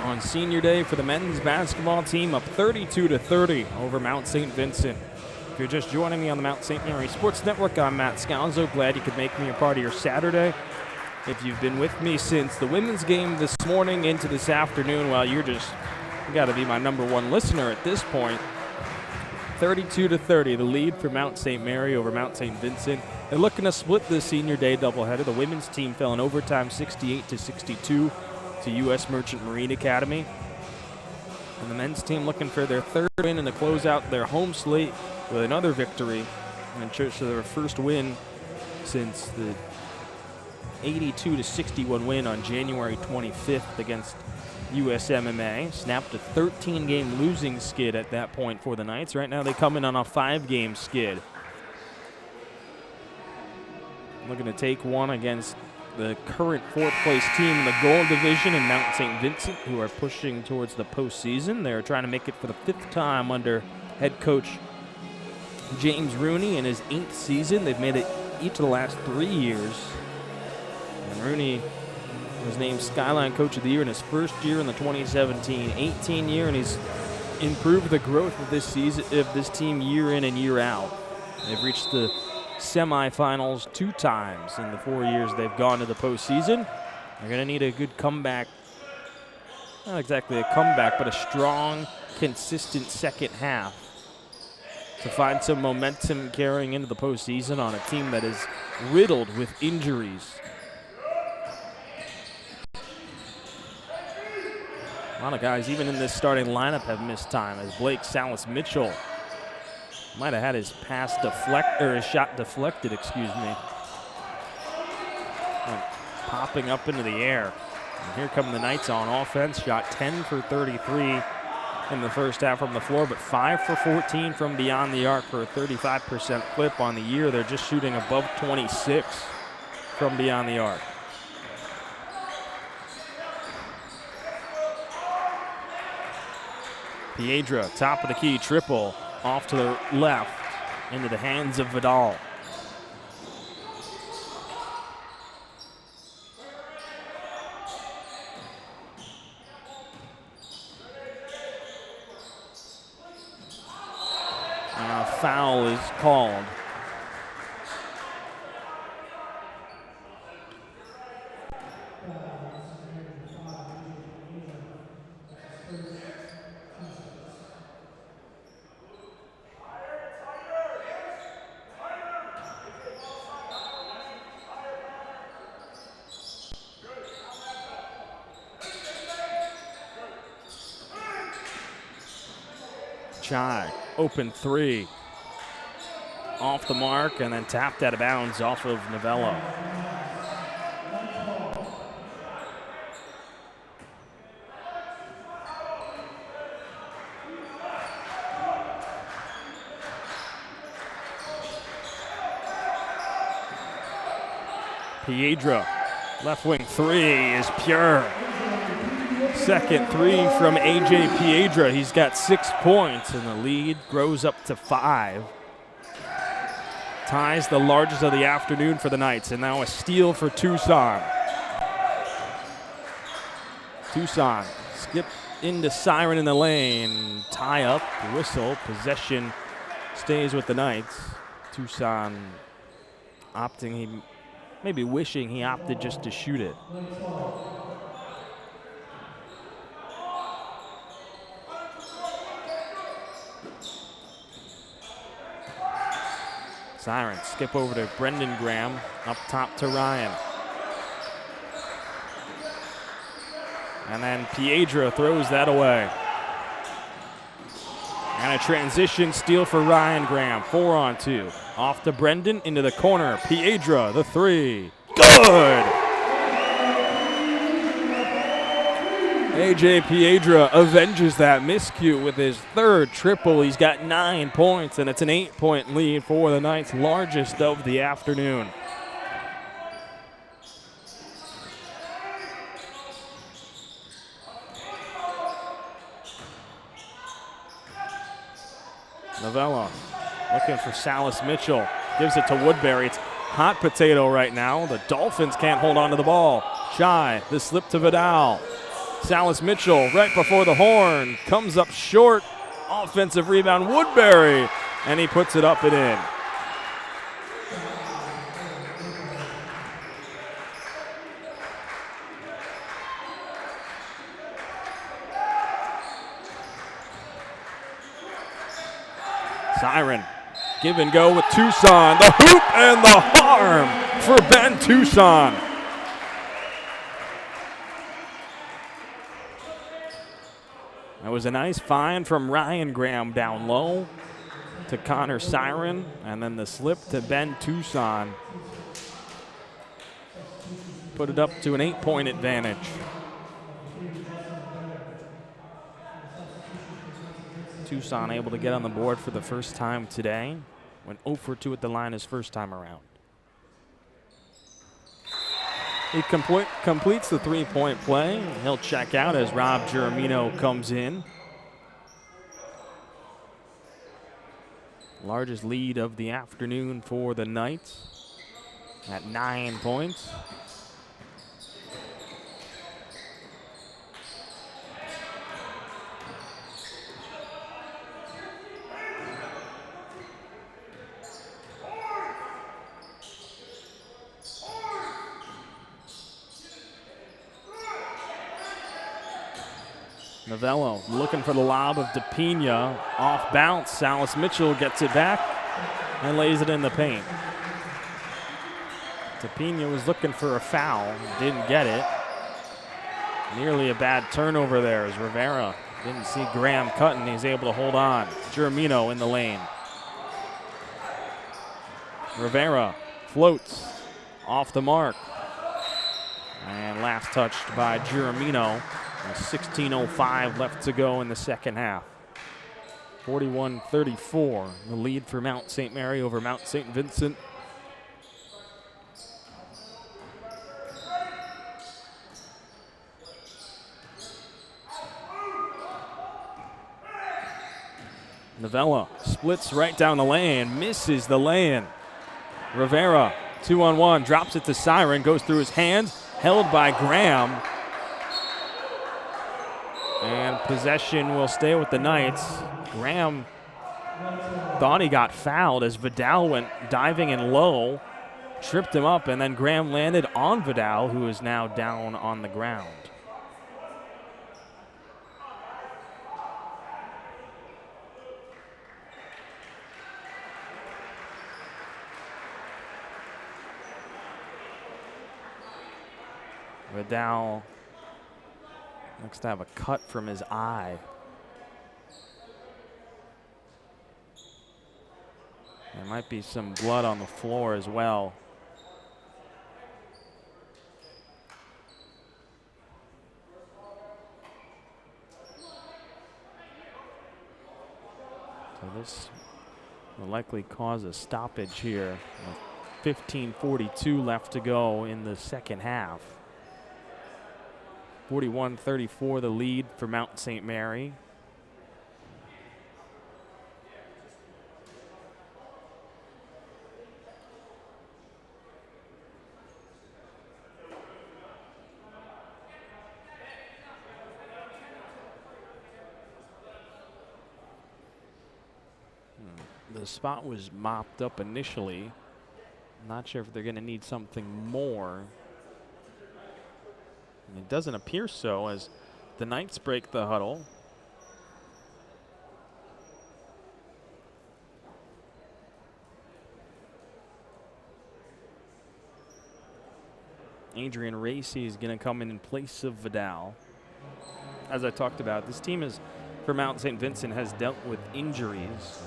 on senior day for the men's basketball team, up 32-30 over Mount St. Vincent. If you're just joining me on the Mount St. Mary Sports Network, I'm Matt Scalzo. Glad you could make me a part of your Saturday. If you've been with me since the women's game this morning into this afternoon, well, you got to be my number one listener at this point. 32-30, the lead for Mount St. Mary over Mount St. Vincent. They're looking to split the senior day doubleheader. The women's team fell in overtime 68-62 to U.S. Merchant Marine Academy. And the men's team looking for their third win and to close out their home slate with another victory and church to their first win since the 82-61 win on January 25th against USMMA. Snapped a 13-game losing skid at that point for the Knights. Right now they come in on a 5-game skid. Looking to take one against the current fourth-place team in the gold division in Mount St. Vincent, who are pushing towards the postseason. They're trying to make it for the 5th time under head coach James Rooney in his 8th season. They've made it each of the last 3 years. And Rooney was named Skyline Coach of the Year in his first year in the 2017-18 year, and he's improved the growth of this season, of this team year in and year out. They've reached the semifinals 2 times in the 4 years they've gone to the postseason. They're going to need a good comeback. Not exactly a comeback, but a strong, consistent second half to find some momentum carrying into the postseason on a team that is riddled with injuries. A lot of guys, even in this starting lineup, have missed time, as Blake Salas Mitchell might have had his shot deflected, popping up into the air. And here come the Knights on offense. Shot 10 for 33 in the first half from the floor, but 5 for 14 from beyond the arc for a 35% clip on the year. They're just shooting above 26 from beyond the arc. Piedra, top of the key, triple. Off to the left, into the hands of Vidal. And a foul is called. Chai, open 3. Off the mark and then tapped out of bounds off of Novello. Piedra, left wing 3 is pure. Second 3 from A.J. Piedra. He's got 6 points, and the lead grows up to 5. Ties the largest of the afternoon for the Knights, and now a steal for Tucson. Tucson skip into Siren in the lane. Tie up, whistle, possession stays with the Knights. Tucson maybe wishing he opted just to shoot it. Siren skip over to Brendan Graham, up top to Ryan. And then Piedra throws that away. And a transition steal for Ryan Graham, 4-on-2. Off to Brendan, into the corner. Piedra, the 3. Good! A.J. Piedra avenges that miscue with his 3rd triple. He's got 9 points, and it's an 8-point lead for the Knights, largest of the afternoon. Novello looking for Salas Mitchell. Gives it to Woodbury. It's hot potato right now. The Dolphins can't hold on to the ball. Shy, the slip to Vidal. Salas Mitchell right before the horn, comes up short. Offensive rebound, Woodbury, and he puts it up and in. Siren, give and go with Tucson. The hoop and the harm for Ben Tucson. That was a nice find from Ryan Graham down low to Connor Siren, and then the slip to Ben Tucson. Put it up to an 8-point advantage. Tucson able to get on the board for the first time today. Went 0 for 2 at the line his first time around. He completes the 3-point play. He'll check out as Rob Giramino comes in. Largest lead of the afternoon for the Knights at 9 points. Novello looking for the lob of DePina. Off bounce, Salas Mitchell gets it back and lays it in the paint. DePina was looking for a foul, didn't get it. Nearly a bad turnover there as Rivera didn't see Graham cutting. He's able to hold on. Giramino in the lane. Rivera floats off the mark. And last touched by Giramino. 16:05 left to go in the second half. 41-34, the lead for Mount St. Mary over Mount St. Vincent. Novella splits right down the lane, misses the lay-in. Rivera, 2-on-1, drops it to Siren, goes through his hands, held by Graham. And possession will stay with the Knights. Graham thought he got fouled as Vidal went diving in low, tripped him up, and then Graham landed on Vidal, who is now down on the ground. Vidal looks to have a cut from his eye. There might be some blood on the floor as well. So this will likely cause a stoppage here. 15:42 left to go in the second half. 41-34 the lead for Mount St. Mary. The spot was mopped up initially. Not sure if they're going to need something more. And it doesn't appear so as the Knights break the huddle. Adrian Racy is going to come in place of Vidal. As I talked about, this team is, for Mount St. Vincent, has dealt with injuries.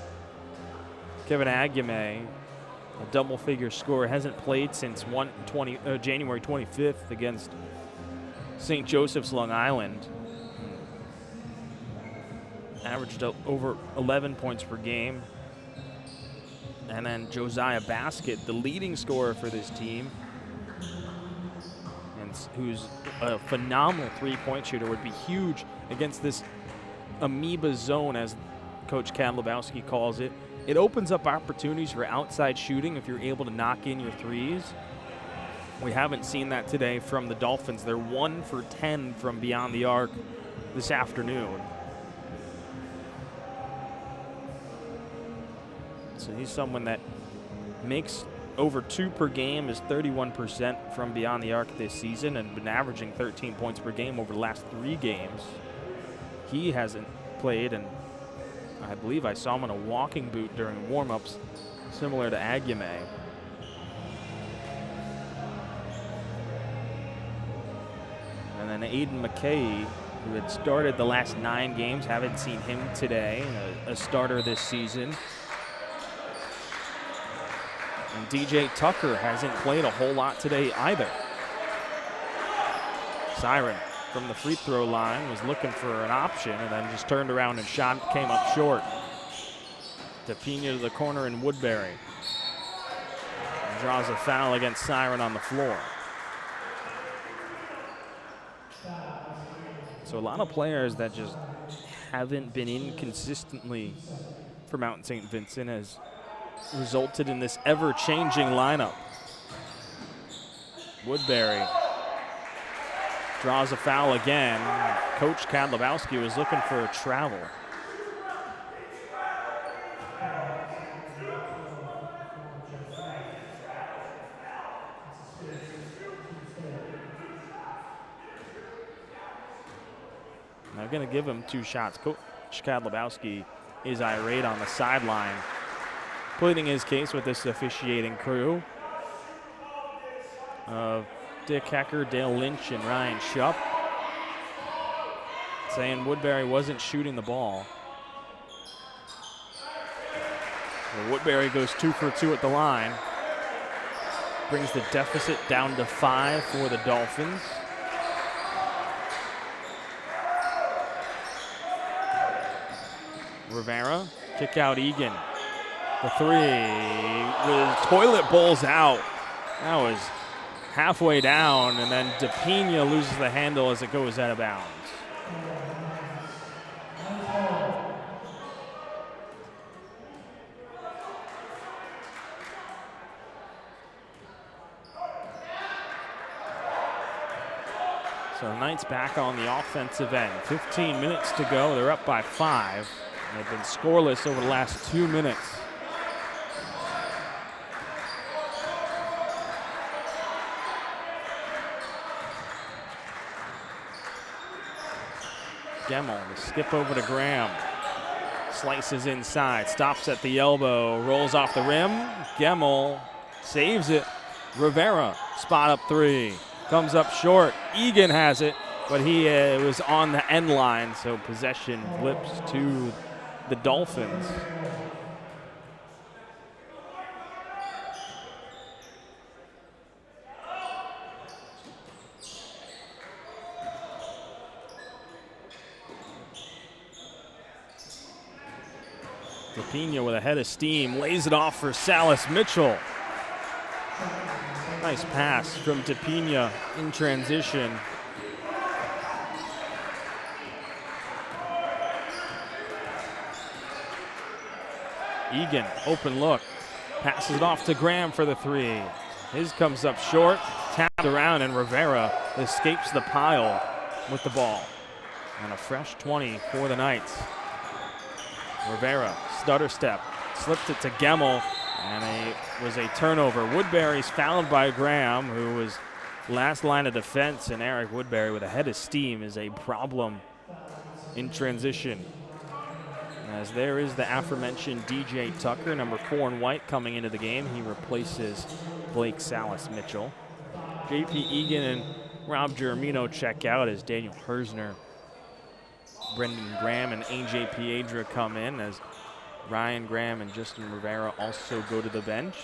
Kevin Aguirre, a double-figure scorer, hasn't played since January 25th against St. Joseph's Long Island. Averaged over 11 points per game. And then Josiah Baskett, the leading scorer for this team, and who's a phenomenal three-point shooter, would be huge against this amoeba zone, as Coach Kadlubowski calls it. it opens up opportunities for outside shooting if you're able to knock in your threes. We haven't seen that today from the Dolphins. They're 1 for 10 from beyond the arc this afternoon. So he's someone that makes over 2 per game, is 31% from beyond the arc this season, and been averaging 13 points per game over the last 3 games. He hasn't played, and I believe I saw him in a walking boot during warm-ups, similar to Aguiame. And then Aiden McKay, who had started the last 9 games, haven't seen him today, a starter this season. And DJ Tucker hasn't played a whole lot today either. Siren from the free throw line was looking for an option and then just turned around and shot, came up short. DePina to the corner and Woodbury. And draws a foul against Siren on the floor. So a lot of players that just haven't been in consistently for Mount St. Vincent has resulted in this ever-changing lineup. Woodbury draws a foul again. Coach Kadlubowski was looking for a travel. They're going to give him 2 shots. Coach Kadlubowski is irate on the sideline, pleading his case with this officiating crew of Dick Hecker, Dale Lynch, and Ryan Shupp, saying Woodbury wasn't shooting the ball. Well, Woodbury goes 2 for 2 at the line, brings the deficit down to 5 for the Dolphins. Rivera, kick out Egan. The 3 with toilet bowls out. That was halfway down, and then DePina loses the handle as it goes out of bounds. So the Knights back on the offensive end. 15 minutes to go. They're up by 5. And they've been scoreless over the last 2 minutes. Gemmel, the skip over to Graham. Slices inside, stops at the elbow, rolls off the rim. Gemmel saves it. Rivera, spot up 3. Comes up short. Egan has it, but he was on the end line, so possession flips to the Dolphins. DePina with a head of steam, lays it off for Salas Mitchell. Nice pass from DePina in transition. Egan, open look, passes it off to Graham for the 3. His comes up short, tapped around, and Rivera escapes the pile with the ball. And a fresh 20 for the Knights. Rivera, stutter step, slipped it to Gemmel, and it was a turnover. Woodbury's fouled by Graham, who was last line of defense, and Eric Woodbury with a head of steam is a problem in transition. As there is the aforementioned DJ Tucker, number 4 in white, coming into the game. He replaces Blake Salas Mitchell. JP Egan and Rob Germino check out as Daniel Hersner, Brendan Graham, and AJ Piedra come in, as Ryan Graham and Justin Rivera also go to the bench.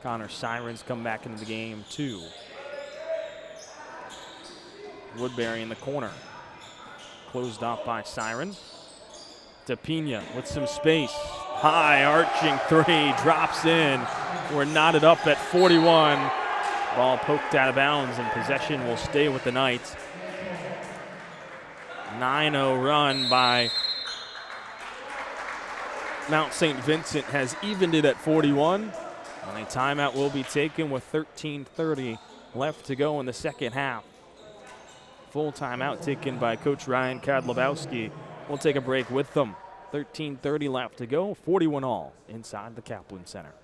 Connor Sirens come back into the game too. Woodbury in the corner. Closed off by Siren. DePina with some space. High arching 3, drops in. We're knotted up at 41. Ball poked out of bounds, and possession will stay with the Knights. 9-0 run by Mount St. Vincent has evened it at 41. And a timeout will be taken with 13:30 left to go in the second half. Full timeout taken by Coach Ryan Kadlabowski. We'll take a break with them. 13:30 left to go, 41 all inside the Kaplan Center.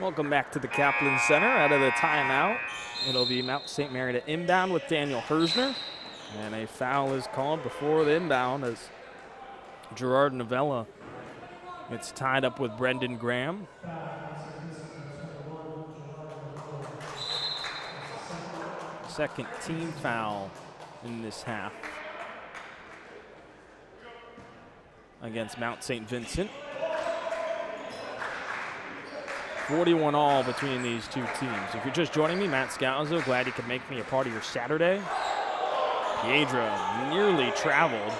Welcome back to the Kaplan Center. Out of the timeout, it'll be Mount St. Mary to inbound with Daniel Hersner. And a foul is called before the inbound as Gerard Novella gets tied up with Brendan Graham. Second team foul in this half against Mount St. Vincent. 41 all between these two teams. If you're just joining me, Matt Scalzo, glad you could make me a part of your Saturday. Piedra nearly traveled,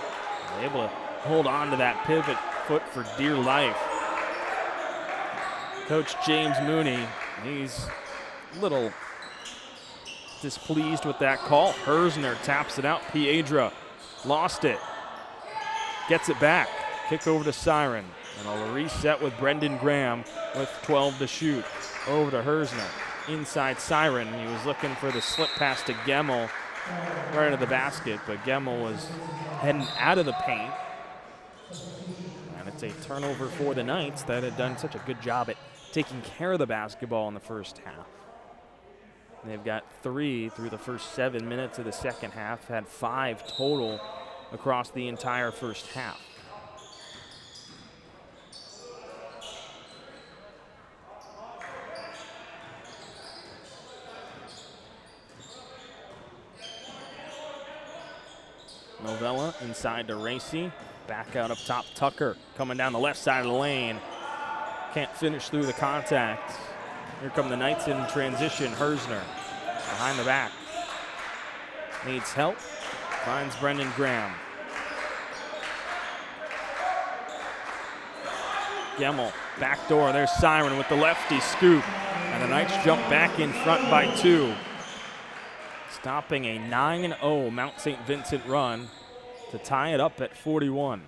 able to hold on to that pivot foot for dear life. Coach James Mooney, he's a little displeased with that call. Hersner taps it out. Piedra lost it, gets it back. Kick over to Siren, and a reset with Brendan Graham with 12 to shoot. Over to Hersner, inside Siren. He was looking for the slip pass to Gemmel right into the basket, but Gemmel was heading out of the paint. And it's a turnover for the Knights that had done such a good job at taking care of the basketball in the first half. They've got 3 through the first 7 minutes of the second half, had 5 total across the entire first half. Novella inside to Racy. Back out up top, Tucker coming down the left side of the lane. Can't finish through the contact. Here come the Knights in transition. Hersner behind the back. Needs help. Finds Brendan Graham. Gemmel, back door. There's Siren with the lefty scoop. And the Knights jump back in front by 2. Stopping a 9-0 Mount St. Vincent run to tie it up at 41.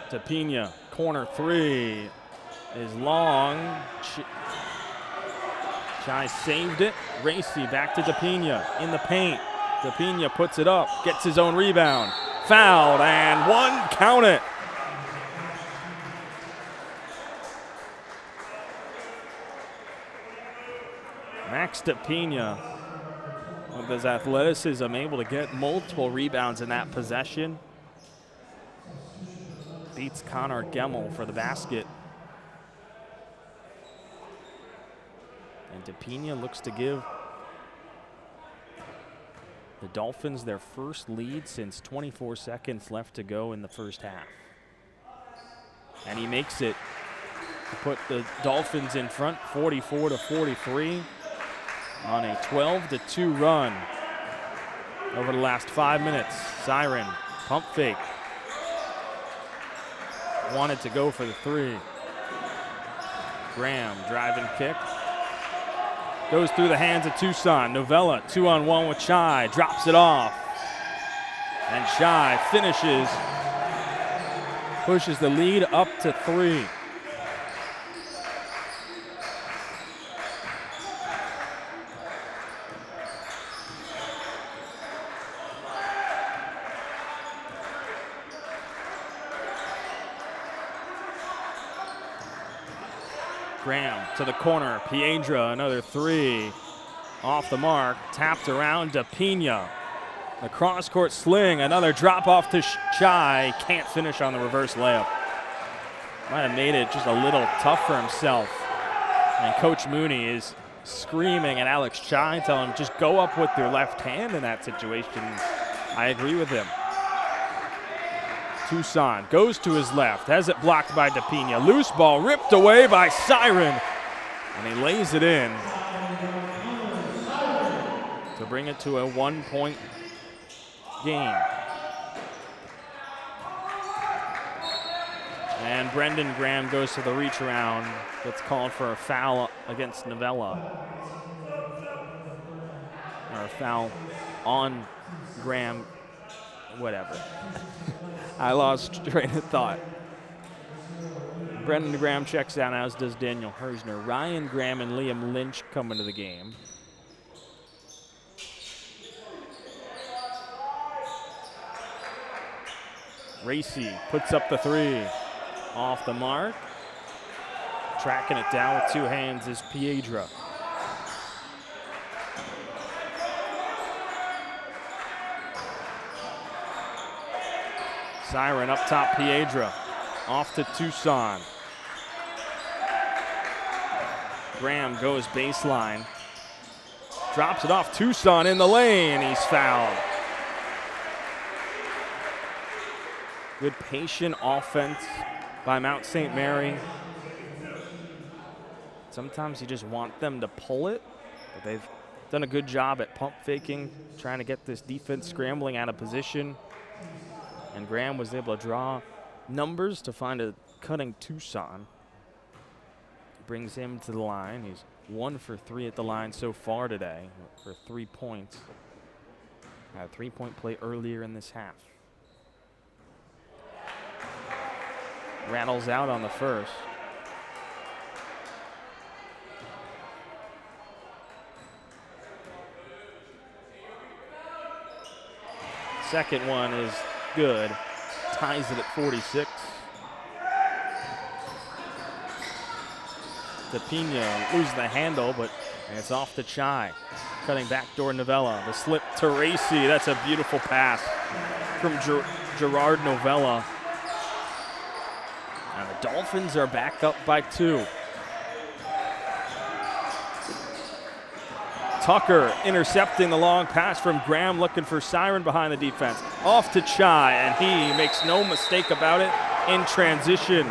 Tapina, corner 3 is long. Chai saved it. Racy back to Tapina in the paint. Tapina puts it up, gets his own rebound. Fouled, and 1, count it. Max Tapina, with his athleticism, able to get multiple rebounds in that possession. Beats Connor Gemmel for the basket. And Tapina looks to give the Dolphins their first lead since 24 seconds left to go in the first half. And he makes it to put the Dolphins in front 44-43 on a 12-2 run over the last 5 minutes. Siren, pump fake. Wanted to go for the 3. Graham, drive and kick. Goes through the hands of Tucson. Novella, 2-on-1 with Chai. Drops it off. And Shy finishes, pushes the lead up to 3. Graham to the corner. Piedra, another 3. Off the mark. Tapped around to Pena. The cross-court sling. Another drop off to Shy. Can't finish on the reverse layup. Might have made it just a little tough for himself. And Coach Mooney is screaming at Alex Shy, telling him just go up with your left hand in that situation. I agree with him. Tucson goes to his left, has it blocked by DePina. Loose ball ripped away by Siren, and he lays it in to bring it to a 1-point game. And Brendan Graham goes to the reach around. Gets called for a foul against Novella. Or a foul on Graham, whatever. I lost train of thought. Brendan Graham checks out, as does Daniel Hersner. Ryan Graham and Liam Lynch come into the game. Racy puts up the 3. Off the mark. Tracking it down with 2 hands is Piedra. Siren up top, Piedra. Off to Tucson. Graham goes baseline. Drops it off. Tucson in the lane. He's fouled. Good patient offense by Mount St. Mary. Sometimes you just want them to pull it, but they've done a good job at pump faking, trying to get this defense scrambling out of position. And Graham was able to draw numbers to find a cutting Tucson. Brings him to the line. He's 1 for 3 at the line so far today for 3 points. Had a 3-point play earlier in this half. Rattles out on the first. Second one is good. Ties it at 46. DePina loses the handle, but it's off to Chai. Cutting backdoor Novella. The slip to Racy. That's a beautiful pass from Gerard Novella. And the Dolphins are back up by 2. Tucker intercepting the long pass from Graham, looking for Siren behind the defense. Off to Chai, and he makes no mistake about it in transition.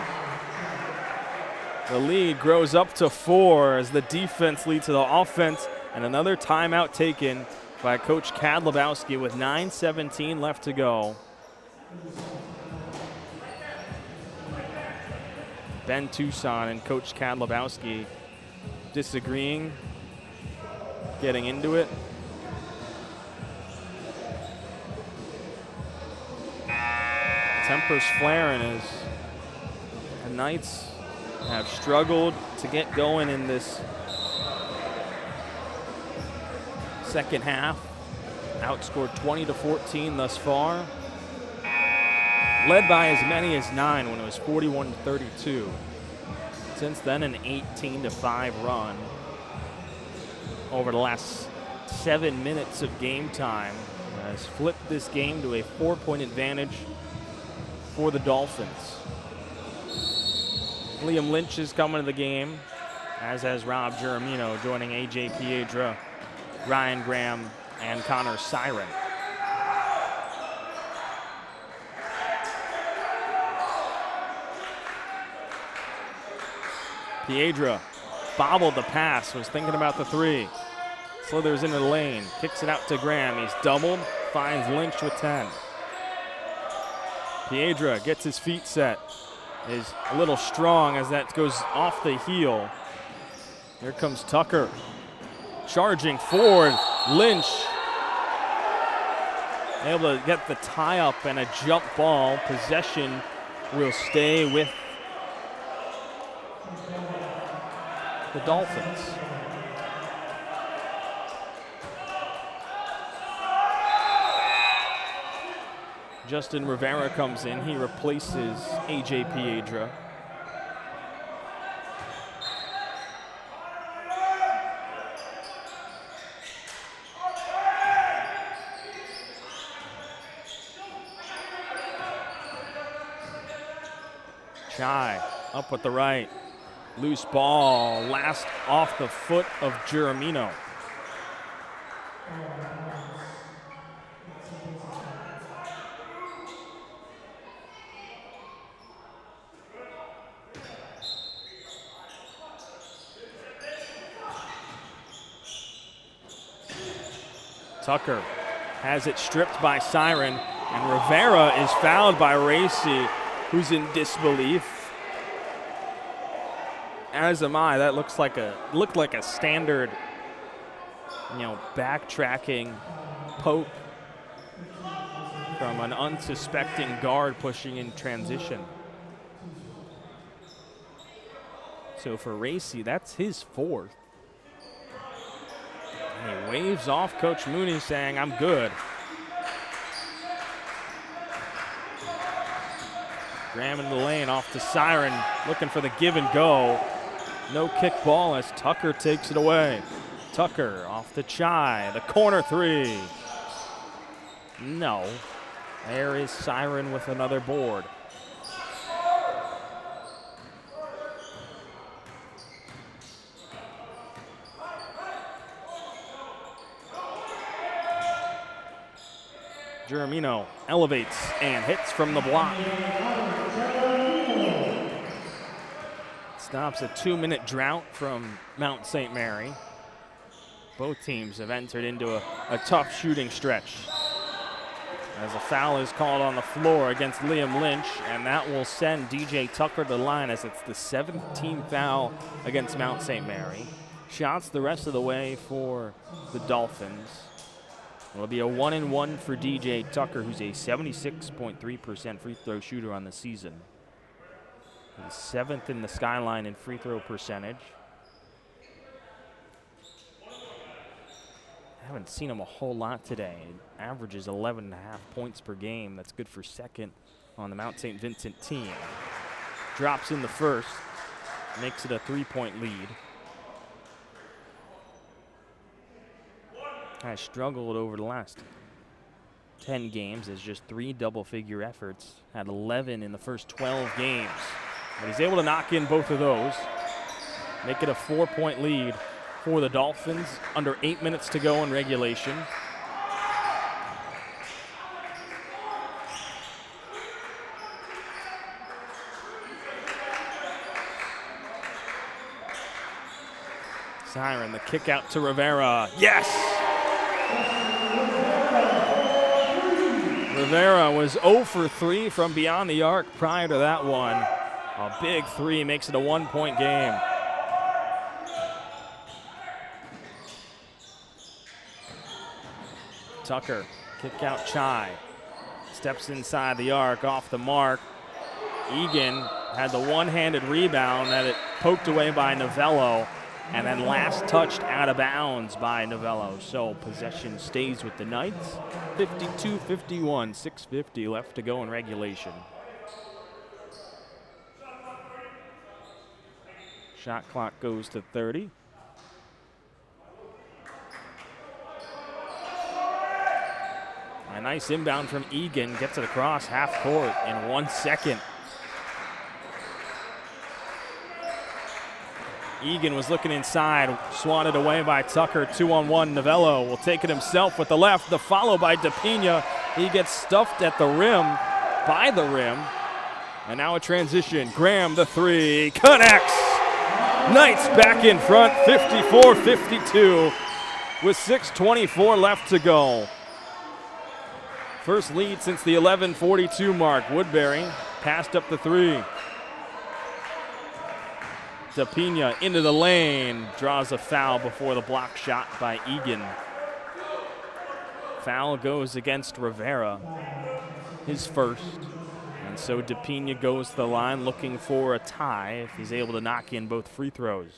The lead grows up to 4 as the defense leads to the offense, and another timeout taken by Coach Kadlubowski with 9:17 left to go. Ben Tucson and Coach Kadlubowski disagreeing, getting into it. Tempers flaring as the Knights have struggled to get going in this second half. Outscored 20-14 thus far. Led by as many as 9 when it was 41-32. Since then, an 18-5 run over the last 7 minutes of game time has flipped this game to a 4-point advantage for the Dolphins. Liam Lynch is coming to the game, as has Rob Giramino, joining A.J. Piedra, Ryan Graham, and Connor Siren. Piedra bobbled the pass, was thinking about the 3. Slithers into the lane, kicks it out to Graham. He's doubled, finds Lynch with 10. Piedra gets his feet set, is a little strong as that goes off the heel. Here comes Tucker, charging forward. Lynch able to get the tie up and a jump ball. Possession will stay with the Dolphins. Justin Rivera comes in. He replaces A.J. Piedra. Chai up with the right. Loose ball, last off the foot of Giramino. Tucker has it stripped by Siren, and Rivera is fouled by Racy, who's in disbelief. As am I. That looked like a standard, backtracking poke from an unsuspecting guard pushing in transition. So for Racy, that's his fourth. And he waves off Coach Mooney saying, "I'm good." Graham in the lane off to Siren, looking for the give and go. No kick ball as Tucker takes it away. Tucker off to Chai, the corner three. No. There is Siren with another board. Giramino elevates and hits from the block. Stops a 2-minute drought from Mount St. Mary. Both teams have entered into a tough shooting stretch. As a foul is called on the floor against Liam Lynch, and that will send DJ Tucker to the line as it's the 7th team foul against Mount St. Mary. Shots the rest of the way for the Dolphins. It'll be a 1-and-1 for DJ Tucker, who's a 76.3% free throw shooter on the season. He's 7th in the skyline in free throw percentage. I haven't seen him a whole lot today. Averages 11.5 points per game. That's good for second on the Mount St. Vincent team. Drops in the first, makes it a 3-point lead. Has struggled over the last 10 games as just 3 double-figure efforts. Had 11 in the first 12 games. But he's able to knock in both of those. Make it a 4-point lead for the Dolphins. Under 8 minutes to go in regulation. Siren, the kick out to Rivera. Yes! Rivera was 0 for 3 from beyond the arc prior to that one. A big 3 makes it a 1-point game. Tucker, kick out Chai. Steps inside the arc, off the mark. Egan had the one-handed rebound that it poked away by Novello, and then last touched out of bounds by Novello. So possession stays with the Knights. 52-51, 6:50 left to go in regulation. Shot clock goes to 30. A nice inbound from Egan, gets it across half court in 1 second. Egan was looking inside, swatted away by Tucker, 2-on-1. Novello will take it himself with the left, the follow by DePina. He gets stuffed at the rim, by the rim. And now a transition, Graham the 3, connects! Knights back in front, 54-52, with 6:24 left to go. First lead since the 11:42 mark. Woodbury passed up the 3. DePina into the lane, draws a foul before the block shot by Egan. Foul goes against Rivera, his first. And so DePina goes to the line looking for a tie if he's able to knock in both free throws.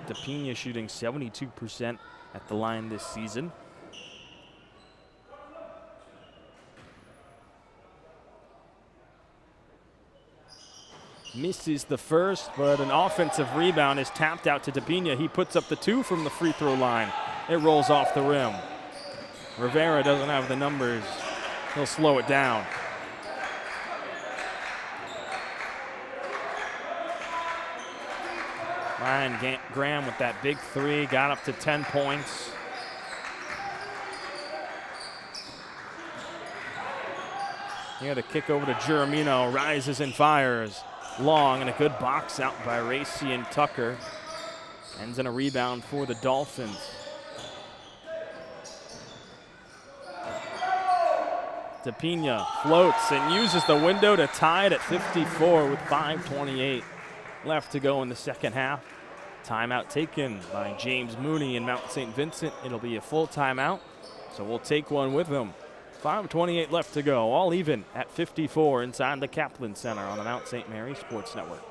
DePina shooting 72% at the line this season. Misses the first, but an offensive rebound is tapped out to DePina. He puts up the 2 from the free throw line. It rolls off the rim. Rivera doesn't have the numbers. He'll slow it down. Ryan Graham with that big 3, got up to 10 points. Here the kick over to Giramino, rises and fires. Long, and a good box out by Racy and Tucker. Ends in a rebound for the Dolphins. DePina floats and uses the window to tie it at 54 with 5:28 left to go in the second half. Timeout taken by James Mooney in Mount St. Vincent. It'll be a full timeout, so we'll take one with him. 5:28 left to go, all even at 54 inside the Kaplan Center on the Mount St. Mary Sports Network.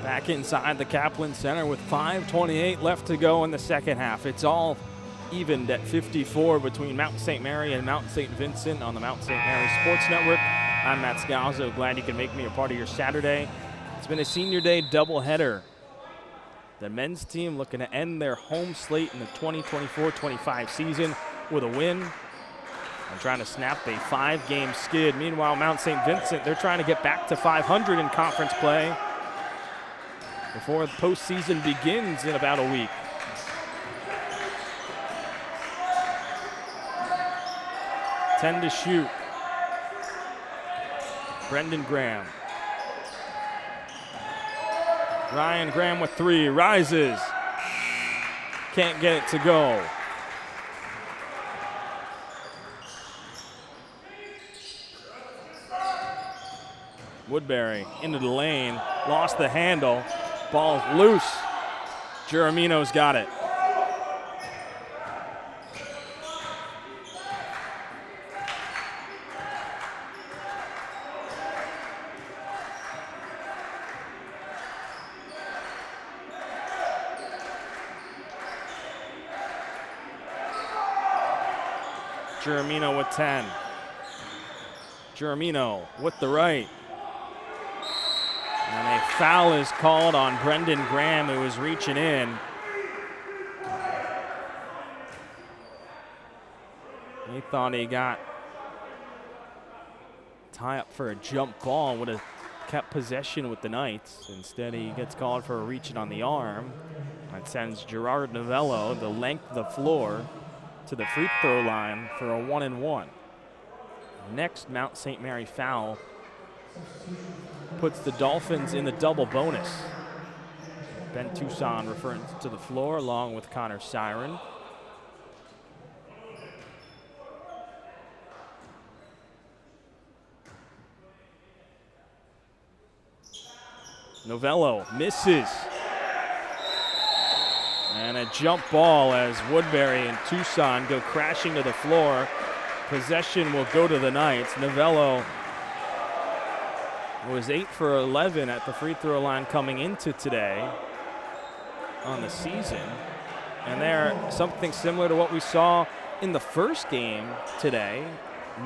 Back inside the Kaplan Center with 5:28 left to go in the second half. It's all evened at 54 between Mount St. Mary and Mount St. Vincent on the Mount St. Mary Sports Network. I'm Matt Scalzo. Glad you could make me a part of your Saturday. It's been a senior day doubleheader. The men's team looking to end their home slate in the 2024-25 season with a win and trying to snap a 5-game skid. Meanwhile, Mount St. Vincent, they're trying to get back to 500 in conference play before the postseason begins in about a week. Ten to shoot. Brendan Graham. Ryan Graham with 3, rises. Can't get it to go. Woodbury into the lane, lost the handle. Ball's loose. Giramino's got it. Giramino with 10. Giramino with the right. And a foul is called on Brendan Graham, who was reaching in. He thought he got tie up for a jump ball, would have kept possession with the Knights. Instead, he gets called for a reaching on the arm. That sends Gerard Novello the length of the floor to the free throw line for a 1-and-1. Next Mount St. Mary foul puts the Dolphins in the double bonus. Ben Toussaint referring to the floor along with Connor Siren. Novello misses. And a jump ball as Woodbury and Tucson go crashing to the floor. Possession will go to the Knights. Novello was 8 for 11 at the free throw line coming into today on the season. And there, something similar to what we saw in the first game today.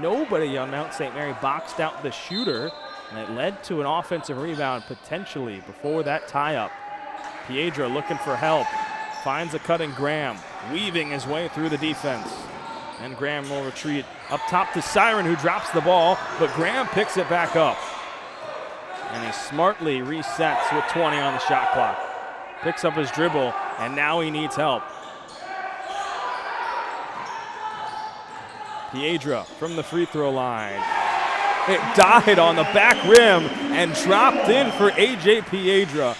Nobody on Mount St. Mary boxed out the shooter, and it led to an offensive rebound potentially before that tie-up. Piedra looking for help. Finds a cutting Graham, weaving his way through the defense. And Graham will retreat up top to Siren, who drops the ball, but Graham picks it back up. And he smartly resets with 20 on the shot clock. Picks up his dribble, and now he needs help. Piedra from the free throw line. It died on the back rim and dropped in for A.J. Piedra.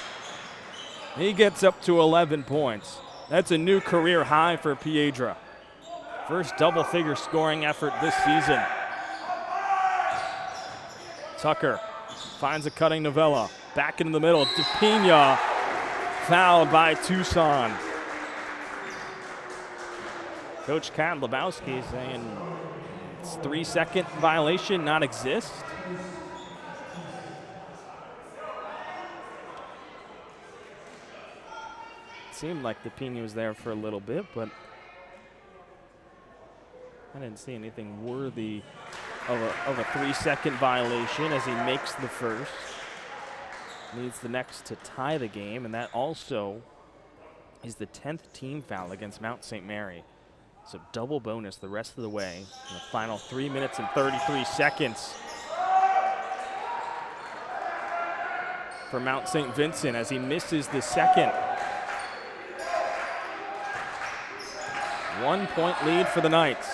He gets up to 11 points. That's a new career high for Piedra. First double-figure scoring effort this season. Tucker finds a cutting Novella. Back into the middle. DePina fouled by Tucson. Coach Kat Lebowski saying it's 3-second violation not exist. Seemed like DePina was there for a little bit, but I didn't see anything worthy of a 3-second violation as he makes the first. Needs the next to tie the game, and that also is the 10th team foul against Mount St. Mary. So double bonus the rest of the way in the final 3 minutes and 33 seconds for Mount St. Vincent as he misses the second. 1 point lead for the Knights.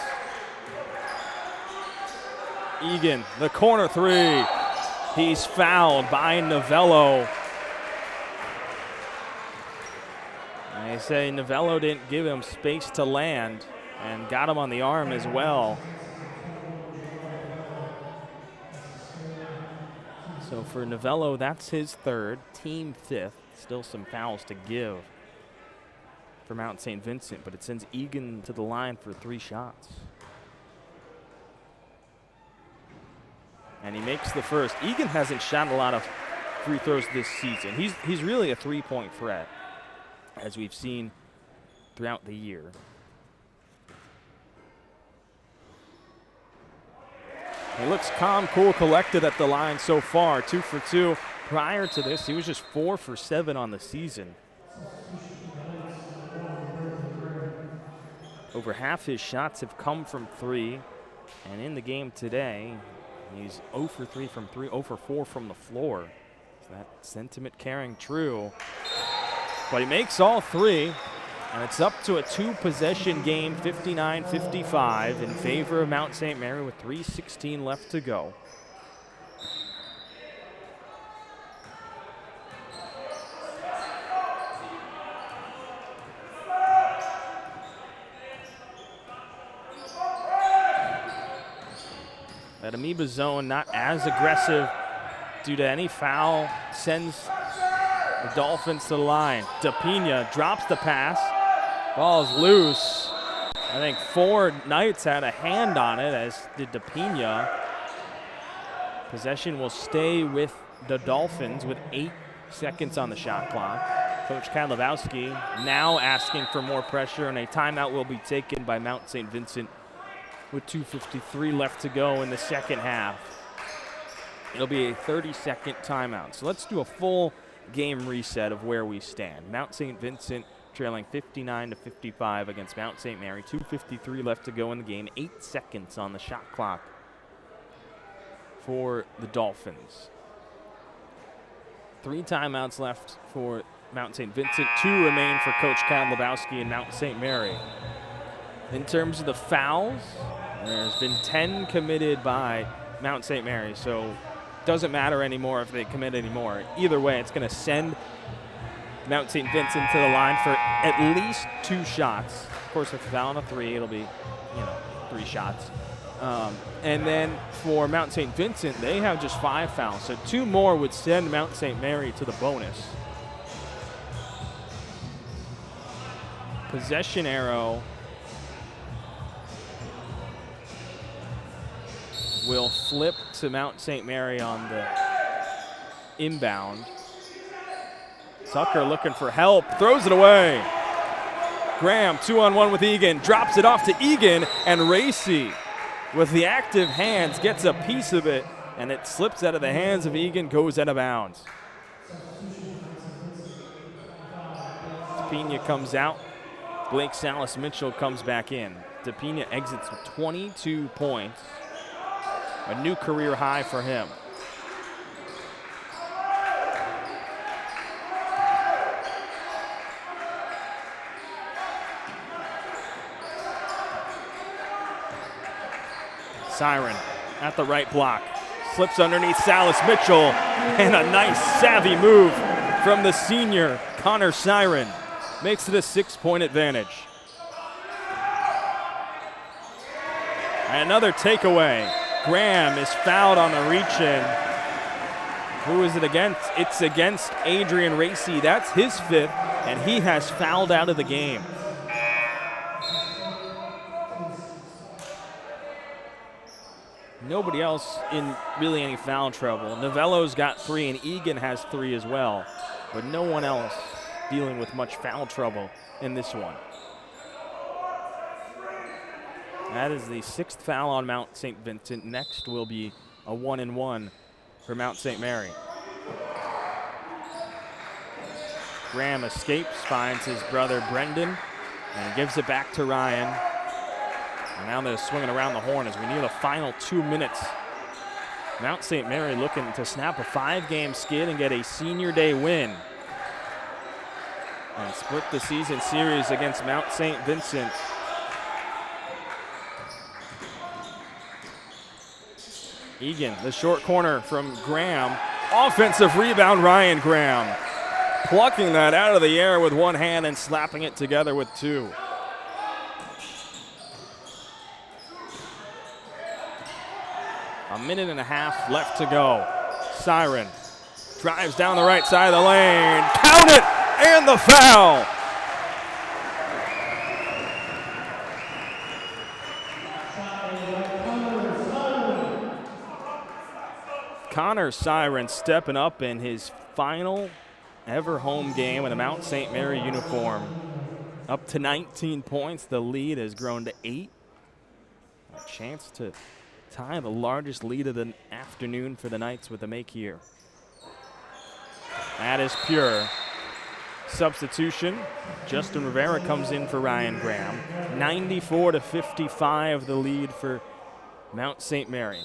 Egan, the corner three. He's fouled by Novello. They say Novello didn't give him space to land and got him on the arm as well. So for Novello, that's his third, team fifth. Still some fouls to give for Mount St. Vincent, but it sends Egan to the line for 3 shots. And he makes the first. Egan hasn't shot a lot of free throws this season. He's really a 3-point threat, as we've seen throughout the year. He looks calm, cool, collected at the line so far. 2 for 2. Prior to this, he was just 4 for 7 on the season. Over half his shots have come from 3. And in the game today, he's 0 for 3 from 3, 0 for 4 from the floor. Is that sentiment carrying true? But he makes all 3. And it's up to a 2-possession game, 59-55, in favor of Mount St. Mary with 3:16 left to go. That Amoeba zone not as aggressive due to any foul, sends the Dolphins to the line. DePina drops the pass. Ball's loose. I think 4 Knights had a hand on it, as did DePina. Possession will stay with the Dolphins with 8 seconds on the shot clock. Coach Kadlowski now asking for more pressure, and a timeout will be taken by Mount St. Vincent with 2:53 left to go in the second half. It'll be a 30-second timeout. So let's do a full game reset of where we stand. Mount St. Vincent trailing 59-55 against Mount St. Mary. 2:53 left to go in the game. 8 seconds on the shot clock for the Dolphins. 3 timeouts left for Mount St. Vincent. 2 remain for Coach Kat Lebowski and Mount St. Mary. In terms of the fouls, there's been 10 committed by Mount St. Mary, so it doesn't matter anymore if they commit any more. Either way, it's going to send Mount St. Vincent to the line for at least 2 shots. Of course, if a foul on a 3, it'll be, 3 shots. And then for Mount St. Vincent, they have just 5 fouls. So 2 more would send Mount St. Mary to the bonus. Possession arrow will flip to Mount St. Mary on the inbound. Tucker looking for help, throws it away. Graham 2-on-1 with Egan, drops it off to Egan, and Racy with the active hands gets a piece of it, and it slips out of the hands of Egan, goes out of bounds. Pena comes out. Blake Salas Mitchell comes back in. DePina exits with 22 points, a new career high for him. Siren at the right block, slips underneath Salas Mitchell, and a nice savvy move from the senior Connor Siren. Makes it a 6-point advantage. And another takeaway. Graham is fouled on the reach-in. Who is it against? It's against Adrian Racy. That's his 5th, and he has fouled out of the game. Nobody else in really any foul trouble. Novello's got 3, and Egan has 3 as well, but no one else dealing with much foul trouble in this one. That is the 6th foul on Mount St. Vincent. Next will be a 1-and-1 for Mount St. Mary. Graham escapes, finds his brother Brendan, and gives it back to Ryan. And now they're swinging around the horn as we near the final 2 minutes. Mount St. Mary looking to snap a 5-game skid and get a senior day win, and split the season series against Mount St. Vincent. Egan, the short corner from Graham. Offensive rebound, Ryan Graham. Plucking that out of the air with one hand and slapping it together with 2. A minute and a half left to go. Siren drives down the right side of the lane. Count it! And the foul. Connor Siren stepping up in his final ever home game in a Mount St. Mary uniform. Up to 19 points. The lead has grown to 8. A chance to tie the largest lead of the afternoon for the Knights with a make here. That is pure. Substitution. Justin Rivera comes in for Ryan Graham. 94-55 the lead for Mount St. Mary.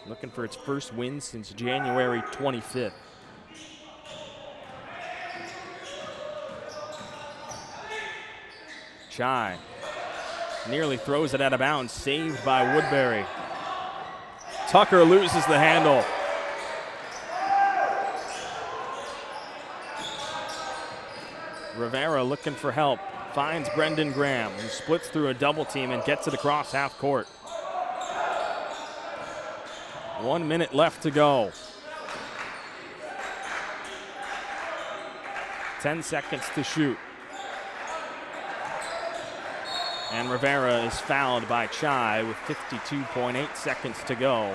Looking for its first win since January 25th. Chai nearly throws it out of bounds, saved by Woodbury. Tucker loses the handle. Rivera looking for help, finds Brendan Graham, who splits through a double team and gets it across half court. 1 minute left to go. 10 seconds to shoot. And Rivera is fouled by Chai with 52.8 seconds to go.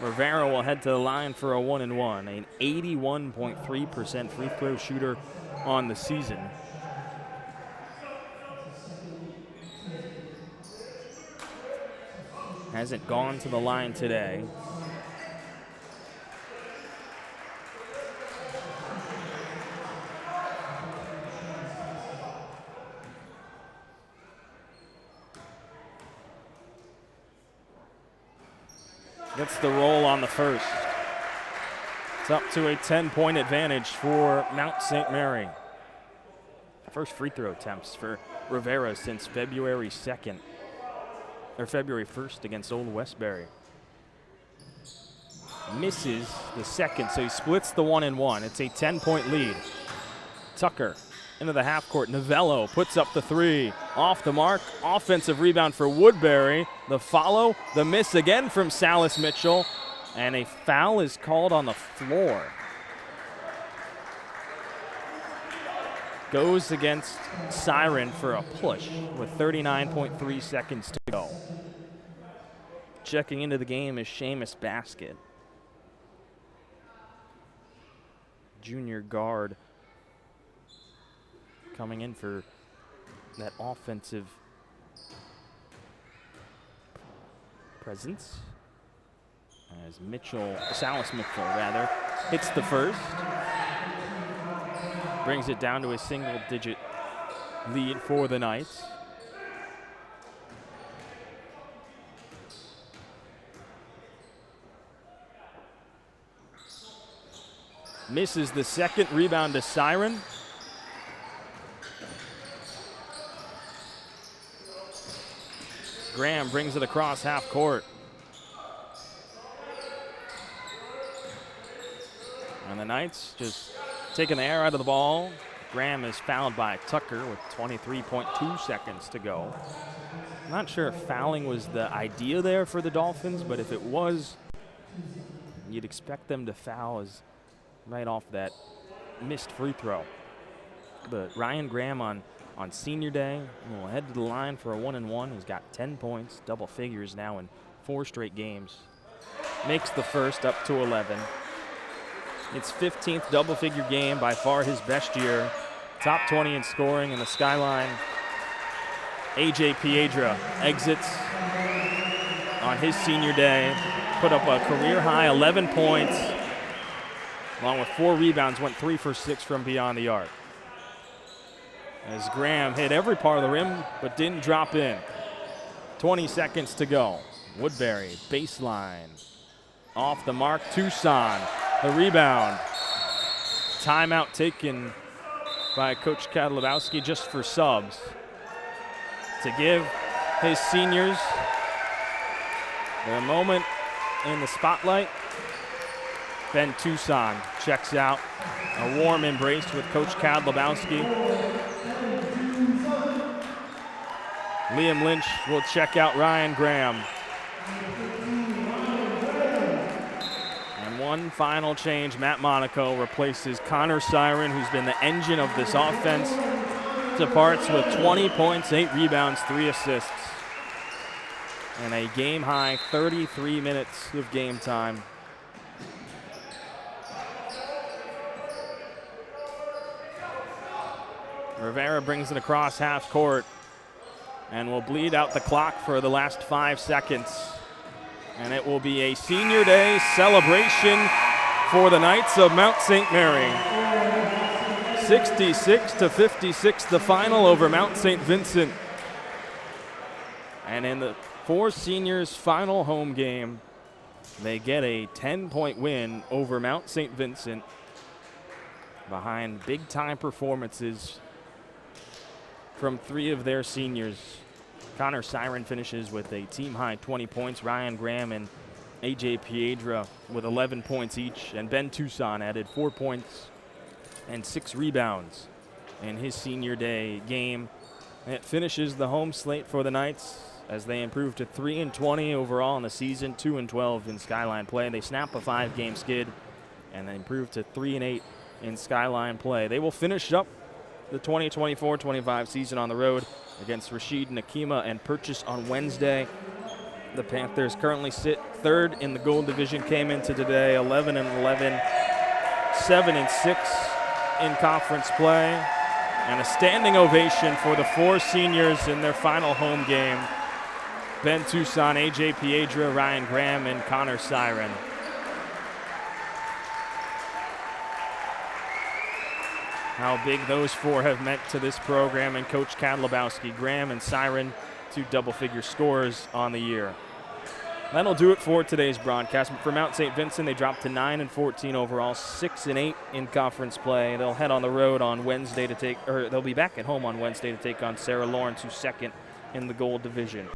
Rivera will head to the line for a 1-and-1, an 81.3% free throw shooter on the season. Hasn't gone to the line today. Gets the roll on the first. It's up to a 10-point advantage for Mount St. Mary. First free throw attempts for Rivera since February 2nd, or February 1st against Old Westbury. Misses the second, so he splits the 1-and-1. It's a 10-point lead. Tucker into the half court. Novello puts up the 3. Off the mark. Offensive rebound for Woodbury. The follow. The miss again from Salas Mitchell. And a foul is called on the floor. goes against Siren for a push with 39.3 seconds to go. Checking into the game is Seamus Basket, junior guard, coming in for that offensive presence. As Salas Mitchell hits the first. Brings it down to a single-digit lead for the Knights. Misses the second, rebound to Siren. Graham brings it across half court. And the Knights just taking the air out of the ball. Graham is fouled by Tucker with 23.2 seconds to go. I'm not sure if fouling was the idea there for the Dolphins, but if it was, you'd expect them to foul as right off that missed free throw. But Ryan Graham on senior day will head to the line for a 1-and-1. He's got 10 points, double figures now in 4 straight games. Makes the first up to 11. It's 15th double-figure game, by far his best year. Top 20 in scoring in the Skyline. A.J. Piedra exits on his senior day. Put up a career-high 11 points, along with 4 rebounds, went 3 for 6 from beyond the arc. As Graham hit every part of the rim, but didn't drop in. 20 seconds to go. Woodbury, baseline. Off the mark, Tucson. The rebound. Timeout taken by Coach Kadlubowski just for subs to give his seniors their moment in the spotlight. Ben Tucson checks out. A warm embrace with Coach Kadlubowski. Liam Lynch will check out Ryan Graham. One final change, Matt Monaco replaces Connor Siren, who's been the engine of this offense. Departs with 20 points, 8 rebounds, 3 assists, and a game-high 33 minutes of game time. Rivera brings it across half court and will bleed out the clock for the last 5 seconds. And it will be a senior day celebration for the Knights of Mount St. Mary. 66-56, the final over Mount St. Vincent. And in the 4 seniors' final home game, they get a 10-point win over Mount St. Vincent behind big-time performances from 3 of their seniors. Connor Siren finishes with a team-high 20 points. Ryan Graham and A.J. Piedra with 11 points each. And Ben Tucson added 4 points and 6 rebounds in his senior day game. And it finishes the home slate for the Knights as they improve to 3-20 overall in the season, 2-12 in Skyline play. They snap a 5-game skid and they improve to 3-8 in Skyline play. They will finish up the 2024-25 season on the road against Rashid Nakima and Purchase on Wednesday. The Panthers currently sit 3rd in the Gold Division, came into today 11-11, 7-6 in conference play, and a standing ovation for the 4 seniors in their final home game. Ben Tucson, A.J. Piedra, Ryan Graham, and Connor Siren. How big those 4 have meant to this program and Coach Kadlubowski. Graham and Siren, 2 double-figure scorers on the year. That'll do it for today's broadcast. For Mount St. Vincent, they dropped to 9-14 overall, 6-8 in conference play. They'll head on the road on Wednesday they'll be back at home on Wednesday to take on Sarah Lawrence, who's 2nd in the Gold Division.